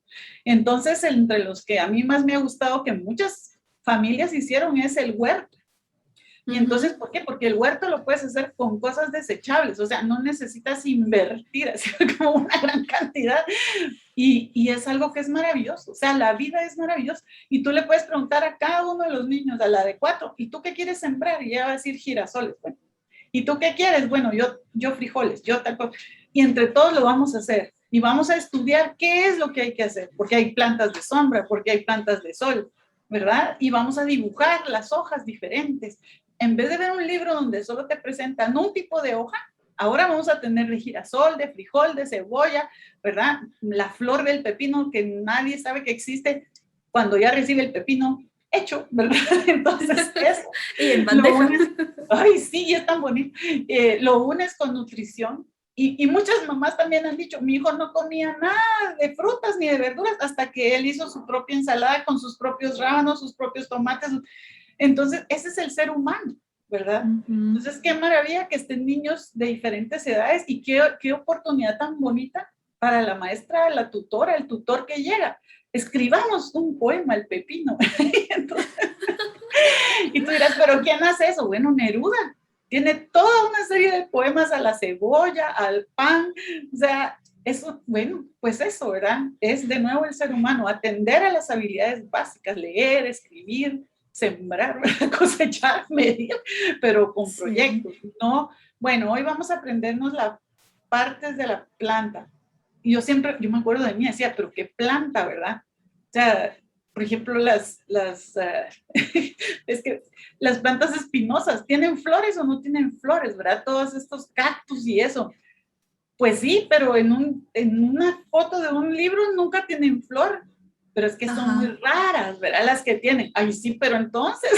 Entonces, entre los que a mí más me ha gustado que muchas familias hicieron es el huerto. Y entonces, ¿por qué? Porque el huerto lo puedes hacer con cosas desechables, o sea, no necesitas invertir así como una gran cantidad y es algo que es maravilloso, o sea, la vida es maravillosa y tú le puedes preguntar a cada uno de los niños, a la de 4, ¿y tú qué quieres sembrar? Y ella va a decir girasoles, bueno, ¿y tú qué quieres? Bueno, yo frijoles, yo tal cosa, y entre todos lo vamos a hacer y vamos a estudiar qué es lo que hay que hacer, porque hay plantas de sombra, porque hay plantas de sol, ¿verdad? Y vamos a dibujar las hojas diferentes. En vez de ver un libro donde solo te presentan un tipo de hoja, ahora vamos a tener de girasol, de frijol, de cebolla, ¿verdad? La flor del pepino que nadie sabe que existe cuando ya recibe el pepino hecho, ¿verdad? Entonces, eso. Y en bandeja. Ay, sí, es tan bonito. Lo unes con nutrición. Y muchas mamás también han dicho, mi hijo no comía nada de frutas ni de verduras hasta que él hizo su propia ensalada con sus propios rábanos, sus propios tomates. Entonces, ese es el ser humano. ¿verdad? Entonces, qué maravilla que estén niños de diferentes edades y qué oportunidad tan bonita para la maestra, la tutora, el tutor que llega. Escribamos un poema al pepino. Entonces, y tú dirás, ¿pero quién hace eso? Bueno, Neruda tiene toda una serie de poemas a la cebolla, al pan, o sea, eso, bueno, pues eso, ¿verdad? Es de nuevo el ser humano, atender a las habilidades básicas, leer, escribir, sembrar, cosechar, medir, pero con proyectos, ¿no? Bueno, hoy vamos a aprendernos las partes de la planta. Y yo me acuerdo de mí, decía, pero qué planta, ¿verdad? O sea, por ejemplo, es que las plantas espinosas, ¿tienen flores o no tienen flores, verdad? Todos estos cactus y eso. Pues sí, pero en una foto de un libro nunca tienen flor, pero es que son muy raras, ¿verdad? Las que tienen. Ay, sí, pero entonces,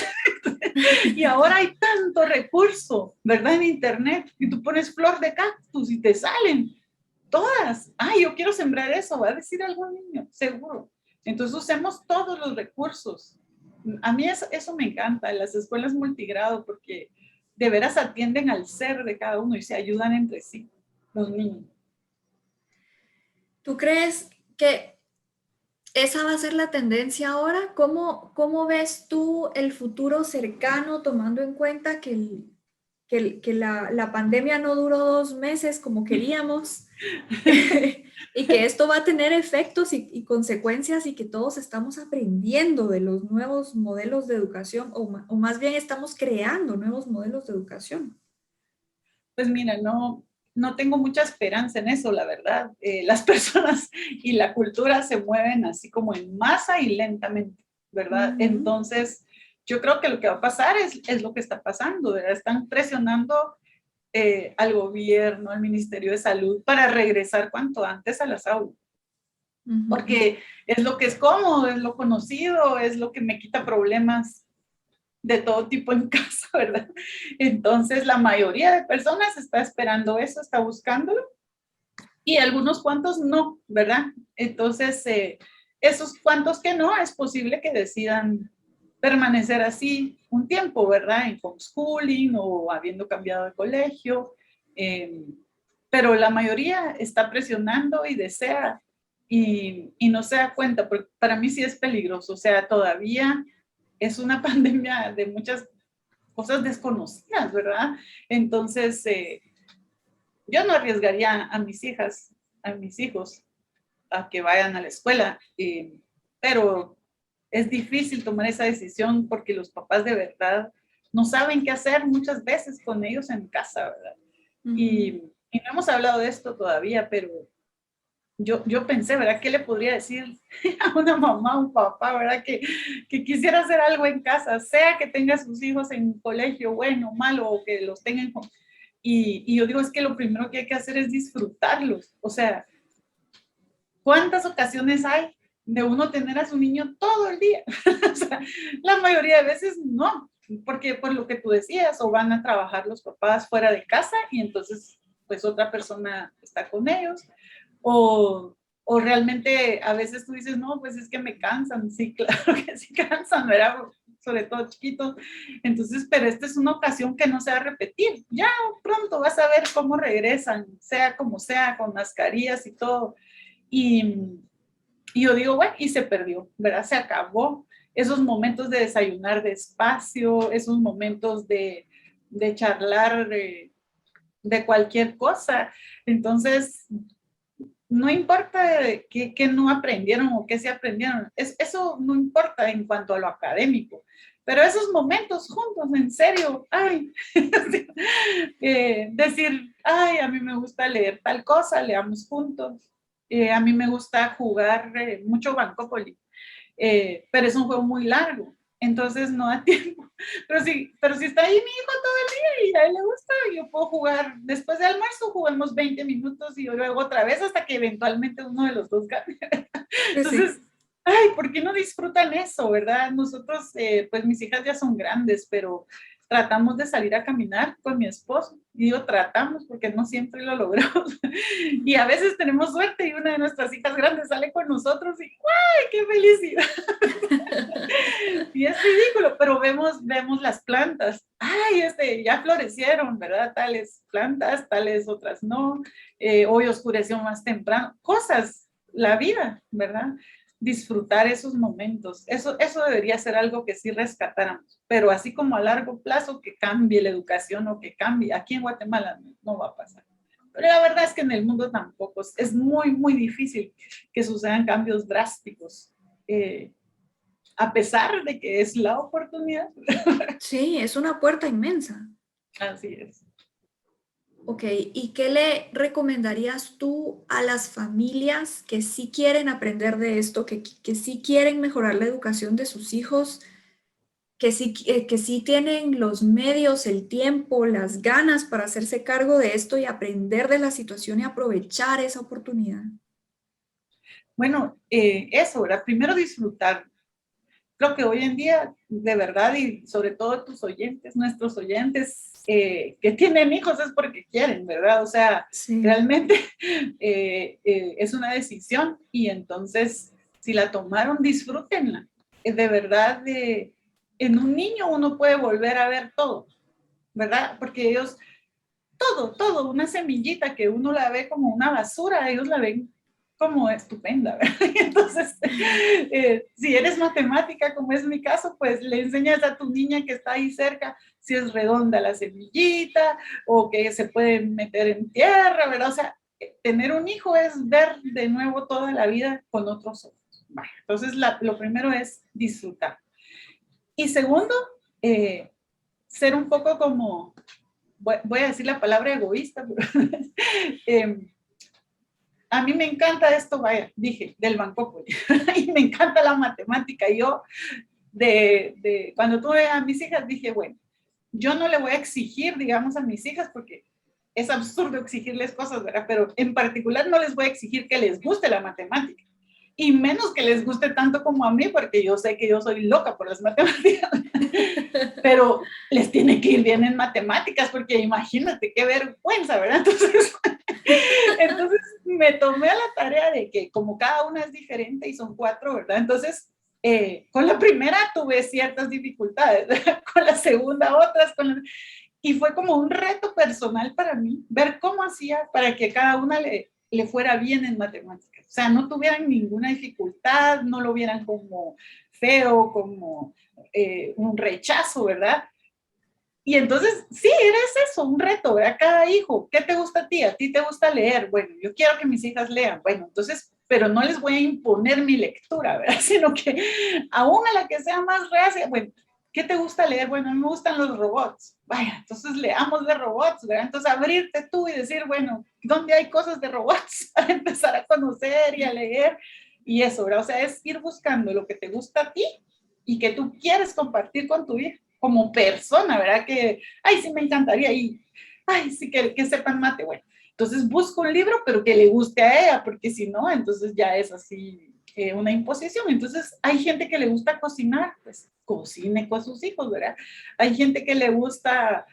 y ahora hay tanto recurso, ¿verdad? En internet, y tú pones flor de cactus y te salen todas. Ay, yo quiero sembrar eso, va a decir algún niño, seguro. Entonces usemos todos los recursos. A mí eso me encanta, las escuelas multigrado, porque de veras atienden al ser de cada uno y se ayudan entre sí, los niños. ¿Tú crees que esa va a ser la tendencia ahora? ¿Cómo ves tú el futuro cercano, tomando en cuenta que la pandemia no duró 2 meses como queríamos y que esto va a tener efectos y consecuencias y que todos estamos aprendiendo de los nuevos modelos de educación o más bien estamos creando nuevos modelos de educación? Pues mira, no tengo mucha esperanza en eso, la verdad. Las personas y la cultura se mueven así como en masa y lentamente, ¿verdad? Entonces, yo creo que lo que va a pasar es lo que está pasando, ¿verdad? Están presionando al gobierno, al Ministerio de Salud, para regresar cuanto antes a las aulas. Porque es lo que es cómodo, es lo conocido, es lo que me quita problemas de todo tipo en casa, ¿verdad? Entonces, la mayoría de personas está esperando eso, está buscándolo, y algunos cuantos no, ¿verdad? Entonces, esos cuantos que no, es posible que decidan permanecer así un tiempo, ¿verdad? En homeschooling o habiendo cambiado de colegio, pero la mayoría está presionando y desea y no se da cuenta, porque para mí sí es peligroso, o sea, todavía es una pandemia de muchas cosas desconocidas, ¿verdad? Entonces, yo no arriesgaría a mis hijas, a mis hijos, a que vayan a la escuela, pero es difícil tomar esa decisión porque los papás de verdad no saben qué hacer muchas veces con ellos en casa, ¿verdad? Y no hemos hablado de esto todavía, pero yo pensé, ¿verdad? ¿Qué le podría decir a una mamá, un papá, ¿verdad? Que quisiera hacer algo en casa, sea que tenga sus hijos en un colegio bueno, malo, o que los tengan. Y yo digo, es que lo primero que hay que hacer es disfrutarlos. O sea, ¿cuántas ocasiones hay de uno tener a su niño todo el día? O sea, la mayoría de veces no, porque por lo que tú decías, o van a trabajar los papás fuera de casa y entonces pues otra persona está con ellos, o realmente a veces tú dices, no, pues es que me cansan. Sí, claro que sí cansan, ¿verdad? Sobre todo chiquitos. Entonces, pero esta es una ocasión que no se va a repetir. Ya pronto vas a ver cómo regresan, sea como sea, con mascarillas y todo. Y yo digo, bueno, y se perdió, ¿verdad? Se acabó. Esos momentos de desayunar despacio, esos momentos de charlar de cualquier cosa. Entonces, no importa qué no aprendieron o qué se aprendieron, eso no importa en cuanto a lo académico, pero esos momentos juntos, en serio, ay, decir, ay, a mí me gusta leer tal cosa, leamos juntos, a mí me gusta jugar mucho Bancopoly, pero es un juego muy largo, entonces no da tiempo. Pero si está ahí mi hijo todo el día y a él le gusta, yo puedo jugar, después de almuerzo juguemos 20 minutos y luego otra vez hasta que eventualmente uno de los dos gane. Entonces, sí. Ay, ¿por qué no disfrutan eso, verdad? Nosotros, pues mis hijas ya son grandes, pero tratamos de salir a caminar con mi esposo. Y digo tratamos porque no siempre lo logramos. Y a veces tenemos suerte y una de nuestras hijas grandes sale con nosotros y ¡ay, qué felicidad! Y es ridículo, pero vemos las plantas. ¡Ay, ya florecieron, ¿verdad? Tales plantas, tales otras no. Hoy oscureció más temprano. Cosas, la vida, ¿verdad? Disfrutar esos momentos. Eso debería ser algo que sí rescatáramos, pero así como a largo plazo que cambie la educación o que cambie, aquí en Guatemala no va a pasar. Pero la verdad es que en el mundo tampoco, es muy, muy difícil que sucedan cambios drásticos, a pesar de que es la oportunidad. Sí, es una puerta inmensa. Así es. Ok, ¿y qué le recomendarías tú a las familias que sí quieren aprender de esto, que sí quieren mejorar la educación de sus hijos, que sí tienen los medios, el tiempo, las ganas para hacerse cargo de esto y aprender de la situación y aprovechar esa oportunidad? Bueno, eso, ¿verdad? Primero disfrutar. Creo que hoy en día, de verdad, y sobre todo tus oyentes, nuestros oyentes que tienen hijos es porque quieren, ¿verdad? O sea, Sí. realmente es una decisión y entonces, si la tomaron, disfrútenla. De verdad, en un niño uno puede volver a ver todo, ¿verdad? Porque ellos, todo, una semillita que uno la ve como una basura, ellos la ven como estupenda, ¿verdad? Entonces, si eres matemática, como es mi caso, pues le enseñas a tu niña que está ahí cerca si es redonda la semillita o que se puede meter en tierra, ¿verdad? O sea, tener un hijo es ver de nuevo toda la vida con otros ojos. Vale, entonces, lo primero es disfrutar. Y segundo, ser un poco como, voy a decir la palabra egoísta, pero, a mí me encanta esto, vaya, dije, del Banco y me encanta la matemática. Yo, cuando tuve a mis hijas, dije, bueno, yo no le voy a exigir, digamos, a mis hijas, porque es absurdo exigirles cosas, ¿verdad? Pero en particular no les voy a exigir que les guste la matemática. Y menos que les guste tanto como a mí, porque yo sé que yo soy loca por las matemáticas. Pero les tiene que ir bien en matemáticas, porque imagínate qué vergüenza, ¿verdad? Entonces me tomé a la tarea de que como cada una es diferente y son 4, ¿verdad? Entonces, con la primera tuve ciertas dificultades, ¿verdad? Con la segunda otras, y fue como un reto personal para mí, ver cómo hacía para que cada una le fuera bien en matemáticas. O sea, no tuvieran ninguna dificultad, no lo vieran como feo, como un rechazo, ¿verdad? Y entonces, sí, eres eso, un reto, ¿verdad? Cada hijo, ¿qué te gusta a ti? ¿A ti te gusta leer? Bueno, yo quiero que mis hijas lean. Bueno, entonces, pero no les voy a imponer mi lectura, ¿verdad? Sino que aún a la que sea más reacia, bueno, ¿qué te gusta leer? Bueno, a mí me gustan los robots. Vaya, entonces leamos de robots, ¿verdad? Entonces abrirte tú y decir, bueno, ¿dónde hay cosas de robots? Para empezar a conocer y a leer. Y eso, ¿verdad? O sea, es ir buscando lo que te gusta a ti y que tú quieres compartir con tu hija como persona, ¿verdad? Que, ay, sí me encantaría y, ay, sí que sepan mate, bueno. Entonces busco un libro, pero que le guste a ella, porque si no, entonces ya es así una imposición. Entonces hay gente que le gusta cocinar, pues cocine con sus hijos, ¿verdad? Hay gente que le gusta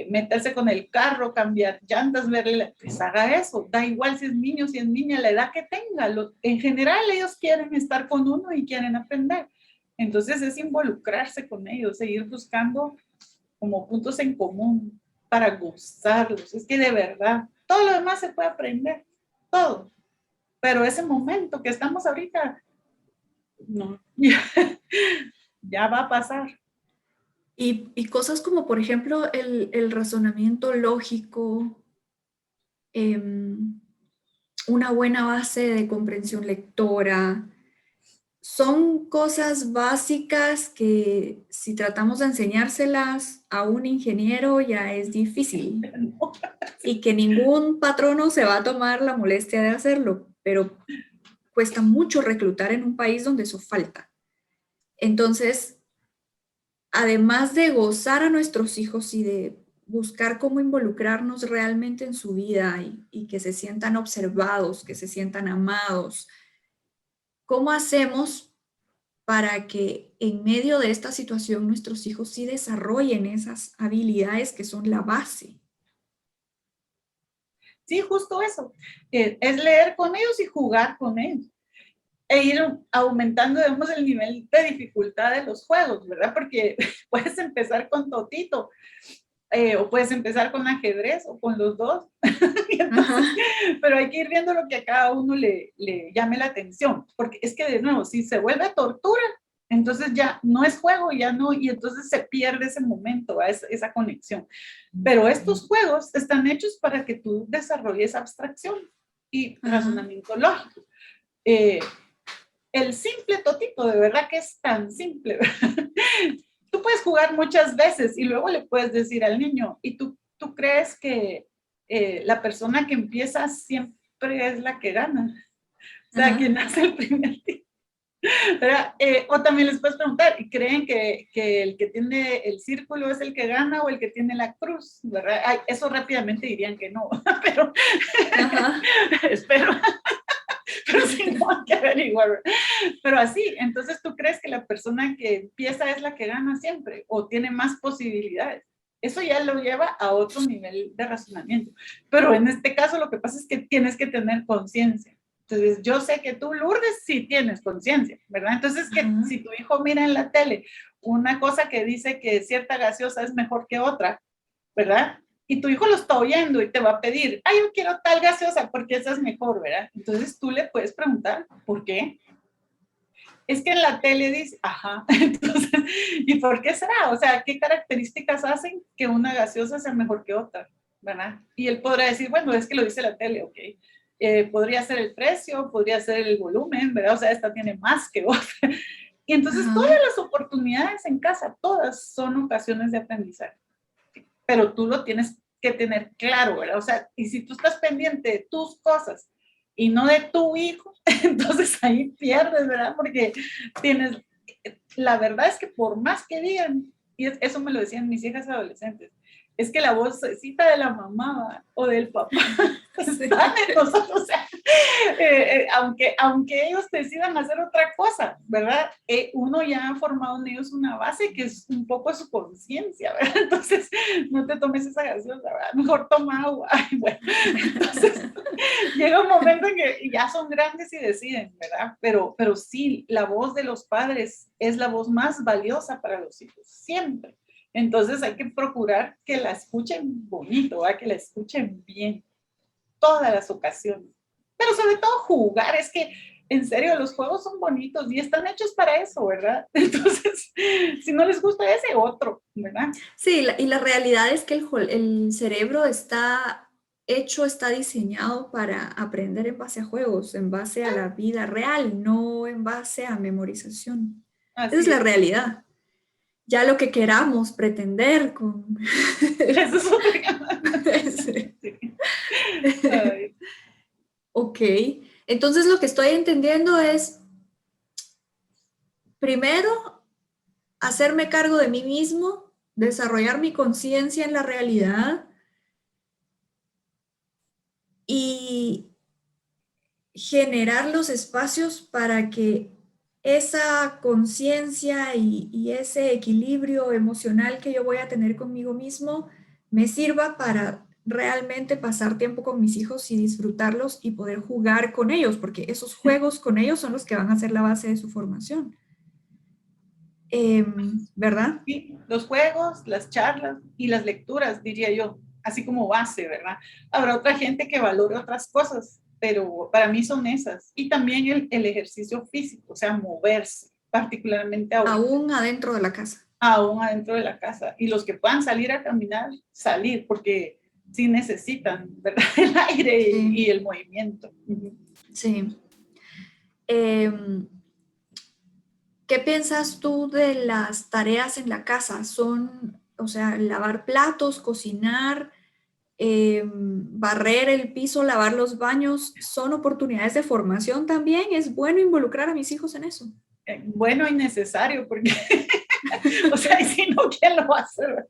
meterse con el carro, cambiar llantas, verle, pues haga eso, da igual si es niño, si es niña, la edad que tenga. En general ellos quieren estar con uno y quieren aprender. Entonces es involucrarse con ellos, seguir buscando como puntos en común para gozarlos. Es que de verdad, todo lo demás se puede aprender, todo. Pero ese momento que estamos ahorita, no, ya va a pasar. Y cosas como, por ejemplo, el razonamiento lógico, una buena base de comprensión lectora, son cosas básicas que si tratamos de enseñárselas a un ingeniero ya es difícil y que ningún patrono se va a tomar la molestia de hacerlo, pero cuesta mucho reclutar en un país donde eso falta. Entonces, además de gozar a nuestros hijos y de buscar cómo involucrarnos realmente en su vida y que se sientan observados, que se sientan amados, ¿cómo hacemos para que en medio de esta situación nuestros hijos sí desarrollen esas habilidades que son la base. Sí, justo eso. Es leer con ellos y jugar con ellos. E ir aumentando, digamos, el nivel de dificultad de los juegos, ¿verdad? Porque puedes empezar con totito, o puedes empezar con ajedrez o con los dos. Entonces, pero hay que ir viendo lo que a cada uno le llame la atención, porque es que de nuevo, si se vuelve tortura, entonces ya no es juego, ya no, y entonces se pierde ese momento, esa conexión. Pero estos juegos están hechos para que tú desarrolles abstracción y razonamiento lógico. El simple totito, de verdad que es tan simple, ¿verdad? Tú puedes jugar muchas veces y luego le puedes decir al niño, ¿y tú crees que la persona que empieza siempre es la que gana? O sea, quien hace el primer tiro. O también les puedes preguntar, ¿y creen que el que tiene el círculo es el que gana o el que tiene la cruz? ¿Verdad? Ay, eso rápidamente dirían que no, pero espero. Pero si no, hay que averiguar. Pero así, entonces tú crees que la persona que empieza es la que gana siempre o tiene más posibilidades. Eso ya lo lleva a otro nivel de razonamiento. Pero en este caso lo que pasa es que tienes que tener conciencia. Entonces yo sé que tú, Lourdes, sí tienes conciencia, ¿verdad? Entonces que si tu hijo mira en la tele una cosa que dice que cierta gaseosa es mejor que otra, ¿verdad? Y tu hijo lo está oyendo y te va a pedir, ay, yo quiero tal gaseosa porque esa es mejor, ¿verdad? Entonces tú le puedes preguntar, ¿por qué? Es que en la tele dice, ajá, entonces, ¿y por qué será? O sea, ¿qué características hacen que una gaseosa sea mejor que otra, ¿verdad? Y él podrá decir, bueno, es que lo dice la tele, ok. Podría ser el precio, podría ser el volumen, ¿verdad? O sea, esta tiene más que otra. Y entonces todas las oportunidades en casa, todas son ocasiones de aprendizaje. Pero tú lo tienes que tener claro, ¿verdad? O sea, y si tú estás pendiente de tus cosas y no de tu hijo, entonces ahí pierdes, ¿verdad? Porque tienes, la verdad es que por más que digan, y eso me lo decían mis hijas adolescentes, es que la vocecita de la mamá o del papá está en nosotros, o sea, aunque ellos decidan hacer otra cosa, ¿verdad? Uno ya ha formado en ellos una base que es un poco su conciencia, ¿verdad? Entonces, no te tomes esa gaseosa, ¿verdad? Mejor toma agua. Ay, bueno, entonces, llega un momento en que ya son grandes y deciden, ¿verdad? Pero sí, la voz de los padres es la voz más valiosa para los hijos, siempre. Entonces hay que procurar que la escuchen bonito, ¿verdad? Que la escuchen bien, todas las ocasiones. Pero sobre todo jugar, es que en serio los juegos son bonitos y están hechos para eso, ¿verdad? Entonces, si no les gusta ese, otro, ¿verdad? Sí, y la realidad es que el cerebro está hecho, está diseñado para aprender en base a juegos, en base a la vida real, no en base a memorización. Así Esa es la realidad. Ya lo que queramos pretender con... Eso es otra. Sí. Ok, entonces lo que estoy entendiendo es, primero, hacerme cargo de mí mismo, desarrollar mi conciencia en la realidad y generar los espacios para que esa conciencia y ese equilibrio emocional que yo voy a tener conmigo mismo me sirva para realmente pasar tiempo con mis hijos y disfrutarlos y poder jugar con ellos, porque esos juegos con ellos son los que van a ser la base de su formación. ¿Verdad? Sí, los juegos, las charlas y las lecturas, diría yo, así como base, ¿verdad? Habrá otra gente que valore otras cosas, pero para mí son esas. Y también el ejercicio físico, o sea, moverse, particularmente aún adentro de la casa. Aún adentro de la casa. Y los que puedan salir a caminar, salir, porque sí necesitan, ¿verdad? El aire y el movimiento. Sí. ¿Qué piensas tú de las tareas en la casa? Son, o sea, lavar platos, cocinar, barrer el piso, lavar los baños, ¿son oportunidades de formación también? ¿Es bueno involucrar a mis hijos en eso? Bueno y necesario, porque, o sea, y si no, ¿quién lo va a hacer?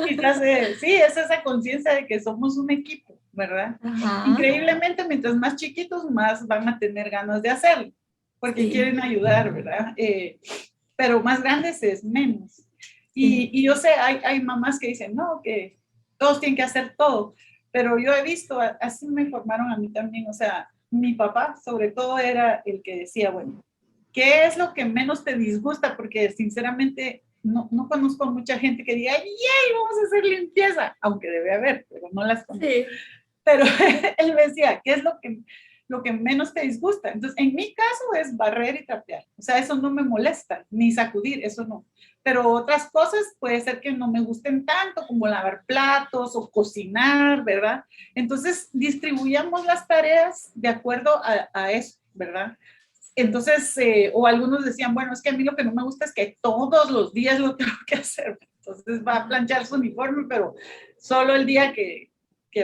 Quizás, sí, es esa conciencia de que somos un equipo, ¿verdad? Increíblemente, mientras más chiquitos, más van a tener ganas de hacerlo. porque Sí. quieren ayudar, ¿verdad? Pero más grandes es menos. Y yo sé, hay mamás que dicen, no, que todos tienen que hacer todo, pero yo he visto, así me formaron a mí también, o sea, mi papá sobre todo era el que decía, bueno, ¿qué es lo que menos te disgusta? Porque sinceramente no conozco a mucha gente que diga, ¡yay, vamos a hacer limpieza! Aunque debe haber, pero no las conozco. Sí. Pero él me decía, ¿qué es lo que menos te disgusta? Entonces, en mi caso es barrer y trapear. O sea, eso no me molesta, ni sacudir, eso no. Pero otras cosas puede ser que no me gusten tanto, como lavar platos o cocinar, ¿verdad? Entonces, distribuyamos las tareas de acuerdo a eso, ¿verdad? Entonces, o algunos decían, bueno, es que a mí lo que no me gusta es que todos los días lo tengo que hacer. Entonces va a planchar su uniforme, pero solo el día que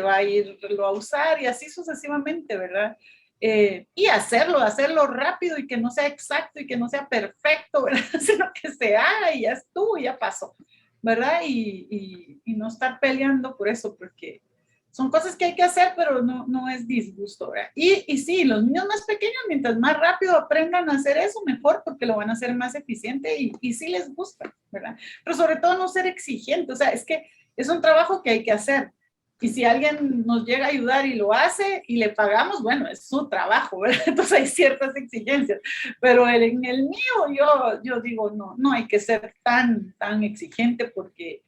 va a irlo a usar y así sucesivamente, ¿verdad? Y hacerlo rápido y que no sea exacto y que no sea perfecto, ¿verdad? Sino que se haga y ya estuvo, ya pasó, ¿verdad? Y no estar peleando por eso, porque son cosas que hay que hacer, pero no es disgusto, ¿verdad? Y sí, los niños más pequeños, mientras más rápido aprendan a hacer eso, mejor, porque lo van a hacer más eficiente y sí les gusta, ¿verdad? Pero sobre todo no ser exigente, o sea, es que es un trabajo que hay que hacer. Y si alguien nos llega a ayudar y lo hace y le pagamos, bueno, es su trabajo, ¿verdad? Entonces hay ciertas exigencias. Pero en el mío, yo digo, no hay que ser tan exigente porque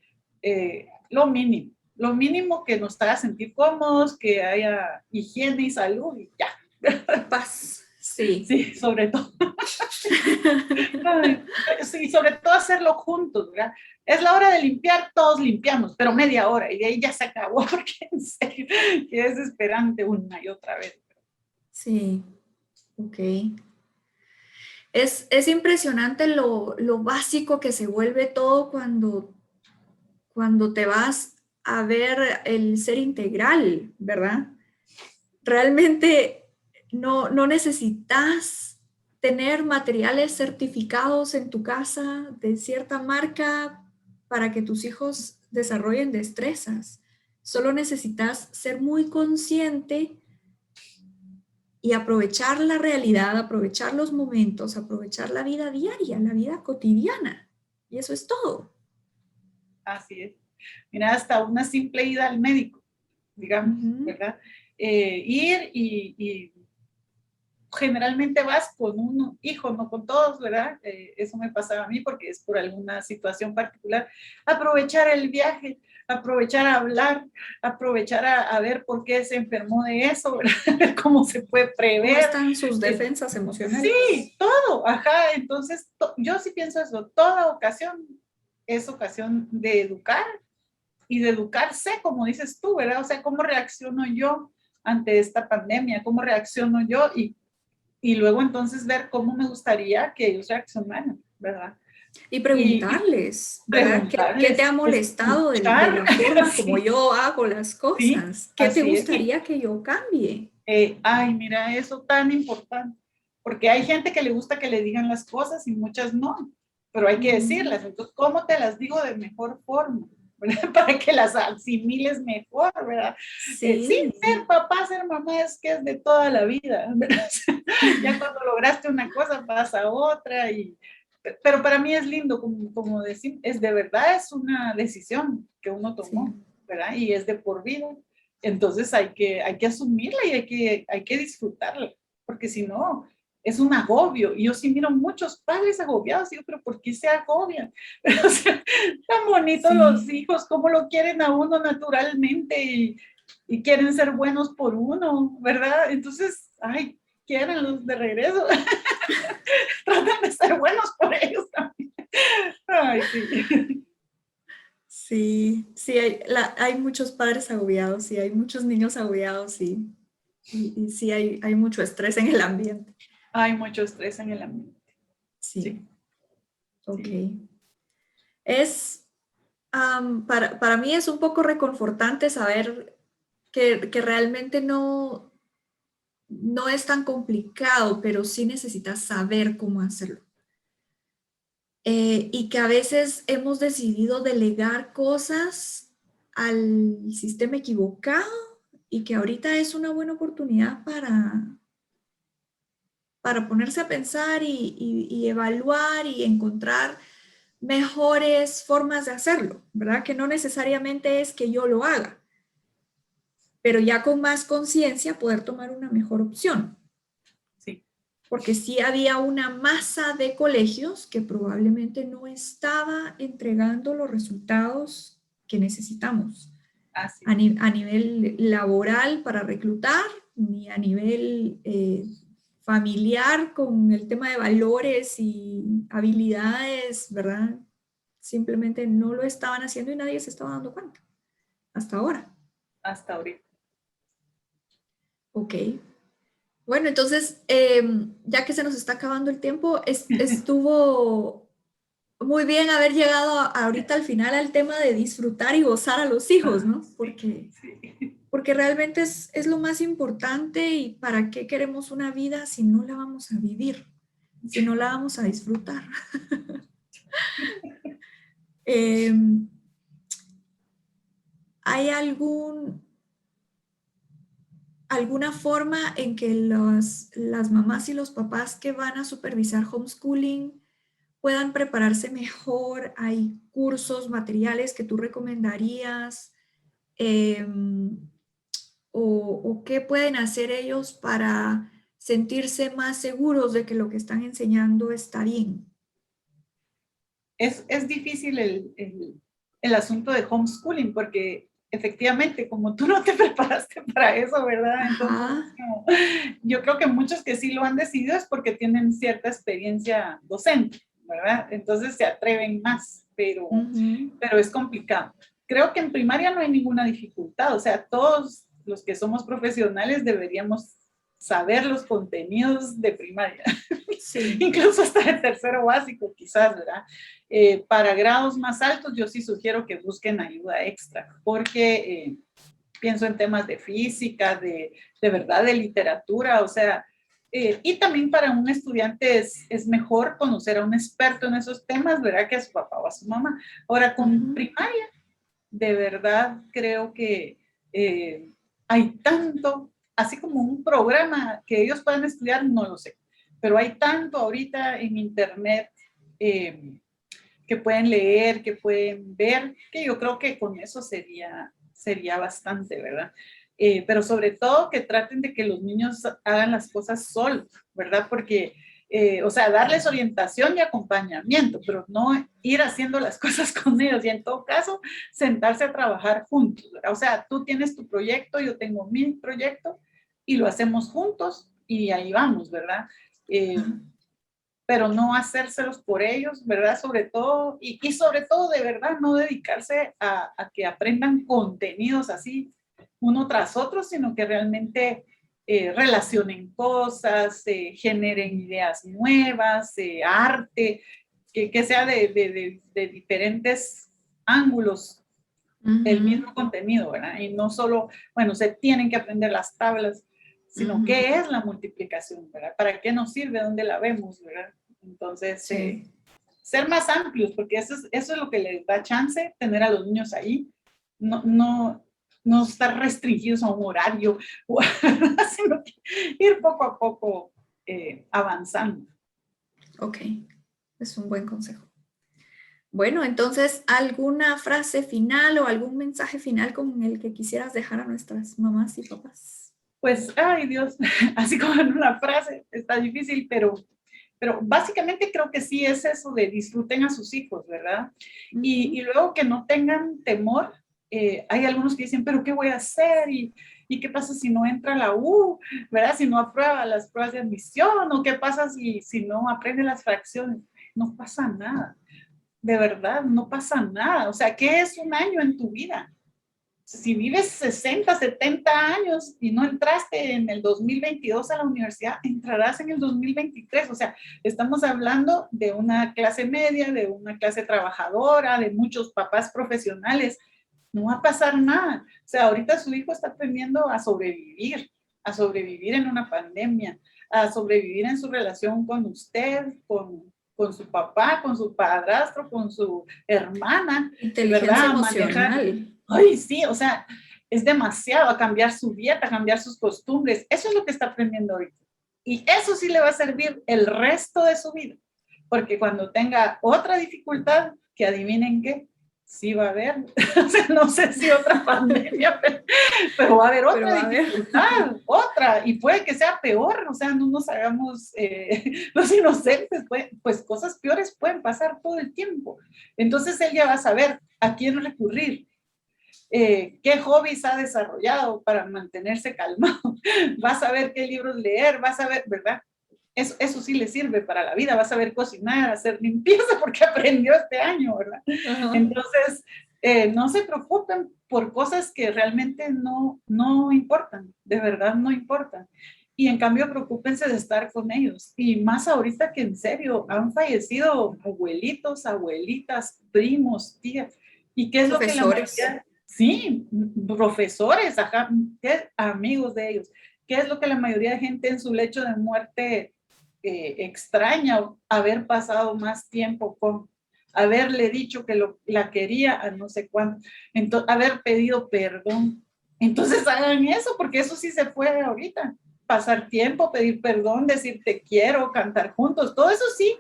lo mínimo que nos haga sentir cómodos, que haya higiene y salud y ya. Paz. Sí. Sí, sobre todo. Ay, sí, sobre todo hacerlo juntos, ¿verdad? Es la hora de limpiar, todos limpiamos, pero media hora y de ahí ya se acabó, porque en serio, que es desesperante una y otra vez. Sí. Ok. Es impresionante lo básico que se vuelve todo cuando te vas a ver el ser integral, ¿verdad? Realmente no necesitas tener materiales certificados en tu casa de cierta marca para que tus hijos desarrollen destrezas. Solo necesitas ser muy consciente y aprovechar la realidad, aprovechar los momentos, aprovechar la vida diaria, la vida cotidiana. Y eso es todo. Así es. Mira, hasta una simple ida al médico, digamos, ¿verdad? Ir y generalmente vas con un hijo, no con todos, ¿verdad? Eso me pasaba a mí porque es por alguna situación particular. Aprovechar el viaje, aprovechar a hablar, aprovechar a ver por qué se enfermó de eso, ¿verdad? Cómo se puede ¿Cómo prever. están sus defensas emocionales? Sí, todo, ajá. Entonces, yo sí pienso eso, toda ocasión es ocasión de educar y de educarse, como dices tú, ¿verdad? O sea, ¿cómo reacciono yo ante esta pandemia? ¿Cómo reacciono yo? Y luego entonces ver cómo me gustaría que ellos reaccionaran, ¿verdad? Y Y preguntarles, ¿verdad? ¿Qué te preguntarles, ha molestado de escuchar, la forma como sí, yo hago las sí, cosas? ¿Qué te así es. gustaría que yo cambie? Ay, mira, eso tan importante, porque hay gente que le gusta que le digan las cosas y muchas no, pero hay que decirlas. Entonces, ¿cómo te las digo de mejor forma? ¿Verdad? Para que las asimiles mejor, ¿verdad? Sí, Sí, ser papá, ser mamá es que es de toda la vida, ¿verdad? Ya cuando lograste una cosa pasa otra pero para mí es lindo, como decir, es de verdad, es una decisión que uno sí, tomó, ¿verdad? Y es de por vida. Entonces hay que asumirla y hay que disfrutarla, porque si no, es un agobio. Y yo sí miro muchos padres agobiados, digo, pero ¿por qué se agobian? O sea, tan bonitos los sí, hijos, cómo lo quieren a uno naturalmente y quieren ser buenos por uno, ¿verdad? Entonces, ay, quiéranlos de regreso. Traten de ser buenos por ellos también. Ay, sí. sí, sí, hay muchos padres agobiados y hay muchos niños agobiados y sí hay mucho estrés en el ambiente. Hay mucho estrés en el ambiente. Sí, Sí, ok. sí. Es, para mí es un poco reconfortante saber que realmente no es tan complicado, pero sí necesitas saber cómo hacerlo. Y que a veces hemos decidido delegar cosas al sistema equivocado y que ahorita es una buena oportunidad para para ponerse a pensar y evaluar y encontrar mejores formas de hacerlo, ¿verdad? Que no necesariamente es que yo lo haga, pero ya con más conciencia poder tomar una mejor opción. Sí. Porque sí había una masa de colegios que probablemente no estaba entregando los resultados que necesitamos a nivel laboral para reclutar, ni a nivel familiar con el tema de valores y habilidades, ¿verdad? Simplemente no lo estaban haciendo y nadie se estaba dando cuenta hasta ahora. Hasta ahorita. Ok. Bueno, entonces, ya que se nos está acabando el tiempo, estuvo muy bien haber llegado ahorita al final al tema de disfrutar y gozar a los hijos, ¿no? Porque realmente es lo más importante y para qué queremos una vida si no la vamos a vivir, si no la vamos a disfrutar. ¿Hay alguna forma en que las mamás y los papás que van a supervisar homeschooling puedan prepararse mejor? ¿Hay cursos, materiales que tú recomendarías? ¿O qué pueden hacer ellos para sentirse más seguros de que lo que están enseñando está bien? Es difícil el asunto de homeschooling porque efectivamente, como tú no te preparaste para eso, ¿verdad? Entonces, yo creo que muchos que sí lo han decidido es porque tienen cierta experiencia docente, ¿verdad? Entonces se atreven más, pero es complicado. Creo que en primaria no hay ninguna dificultad, o sea, todos los que somos profesionales deberíamos saber los contenidos de primaria, sí. Incluso hasta de tercero básico quizás, ¿verdad? Para grados más altos yo sí sugiero que busquen ayuda extra, porque pienso en temas de física, de verdad, de literatura, o sea, y también para un estudiante es mejor conocer a un experto en esos temas, ¿verdad? Que a su papá o a su mamá. Ahora, con primaria, de verdad creo que hay tanto, así como un programa que ellos puedan estudiar, no lo sé, pero hay tanto ahorita en internet que pueden leer, que pueden ver, que yo creo que con eso sería bastante, ¿verdad? Pero sobre todo que traten de que los niños hagan las cosas solos, ¿verdad? Porque, o sea, darles orientación y acompañamiento, pero no ir haciendo las cosas con ellos y en todo caso sentarse a trabajar juntos, ¿verdad? O sea, tú tienes tu proyecto, yo tengo mi proyecto y lo hacemos juntos y ahí vamos, ¿verdad? Pero no hacérselos por ellos, ¿verdad? Sobre todo, y sobre todo de verdad no dedicarse a que aprendan contenidos así uno tras otro, sino que realmente relacionen cosas, generen ideas nuevas, arte, que sea de diferentes ángulos el mismo contenido, ¿verdad? Y no solo, bueno, se tienen que aprender las tablas, sino qué es la multiplicación, ¿verdad? ¿Para qué nos sirve? ¿Dónde la vemos, verdad? Entonces, ser más amplios, porque eso es lo que les da chance, tener a los niños ahí, no estar restringidos a un horario, sino que ir poco a poco avanzando. Ok, es un buen consejo. Bueno, entonces, ¿alguna frase final o algún mensaje final con el que quisieras dejar a nuestras mamás y papás? Pues, ay Dios, así como en una frase, está difícil, pero básicamente creo que sí es eso de disfruten a sus hijos, ¿verdad? Y luego que no tengan temor. Hay algunos que dicen, pero ¿qué voy a hacer? ¿Y qué pasa si no entra a la U? ¿Verdad? Si no aprueba las pruebas de admisión, ¿o qué pasa si no aprende las fracciones? No pasa nada. De verdad, no pasa nada. O sea, ¿qué es un año en tu vida? Si vives 60, 70 años y no entraste en el 2022 a la universidad, entrarás en el 2023. O sea, estamos hablando de una clase media, de una clase trabajadora, de muchos papás profesionales. No va a pasar nada. O sea, ahorita su hijo está aprendiendo a sobrevivir en una pandemia, a sobrevivir en su relación con usted, con su papá, con su padrastro, con su hermana. Inteligencia ¿verdad? emocional. Ay, sí, o sea, es demasiado, a cambiar su dieta, a cambiar sus costumbres. Eso es lo que está aprendiendo ahorita. Y eso sí le va a servir el resto de su vida. Porque cuando tenga otra dificultad, que adivinen qué, sí va a haber, o sea, no sé si otra pandemia, pero va a haber otra dificultad, otra, y puede que sea peor, o sea, no nos hagamos los inocentes, pues cosas peores pueden pasar todo el tiempo. Entonces él ya va a saber a quién recurrir, qué hobbies ha desarrollado para mantenerse calmado, va a saber qué libros leer, va a saber, ¿verdad? Eso sí le sirve para la vida, va a saber cocinar, hacer limpieza, porque aprendió este año, ¿verdad? Uh-huh. Entonces, no se preocupen por cosas que realmente no importan, de verdad no importan. Y en cambio, preocúpense de estar con ellos. Y más ahorita que en serio, han fallecido abuelitos, abuelitas, primos, tías. ¿Y qué es lo que la mayoría? Sí, profesores, ajá, amigos de ellos. ¿Qué es lo que la mayoría de gente en su lecho de muerte extraña? Haber pasado más tiempo con, haberle dicho que la quería a no sé cuánto, entonces, haber pedido perdón. Entonces hagan eso, porque eso sí se puede ahorita. Pasar tiempo, pedir perdón, decir te quiero, cantar juntos, todo eso sí,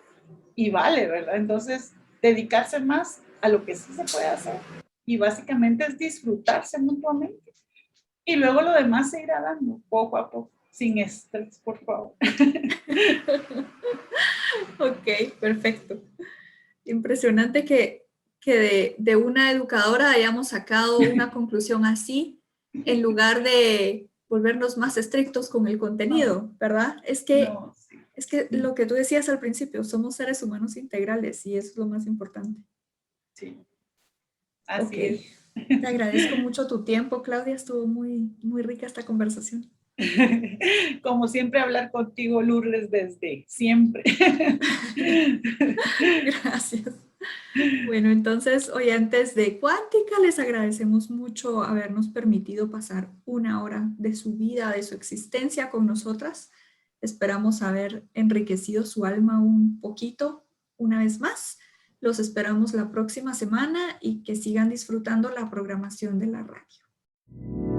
y vale, ¿verdad? Entonces, dedicarse más a lo que sí se puede hacer. Y básicamente es disfrutarse mutuamente. Y luego lo demás se irá dando poco a poco, sin estrés, por favor. Ok, perfecto. Impresionante que de una educadora hayamos sacado una conclusión así, en lugar de volvernos más estrictos con el contenido, ¿verdad? Es que lo que tú decías al principio, somos seres humanos integrales y eso es lo más importante. Sí, así es. Te agradezco mucho tu tiempo, Claudia, estuvo muy, muy rica esta conversación. Como siempre, hablar contigo, Lourdes, desde siempre. Gracias. Bueno, entonces, oyentes de Cuántica, les agradecemos mucho habernos permitido pasar una hora de su vida, de su existencia con nosotras. Esperamos haber enriquecido su alma un poquito una vez más. Los esperamos la próxima semana y que sigan disfrutando la programación de la radio.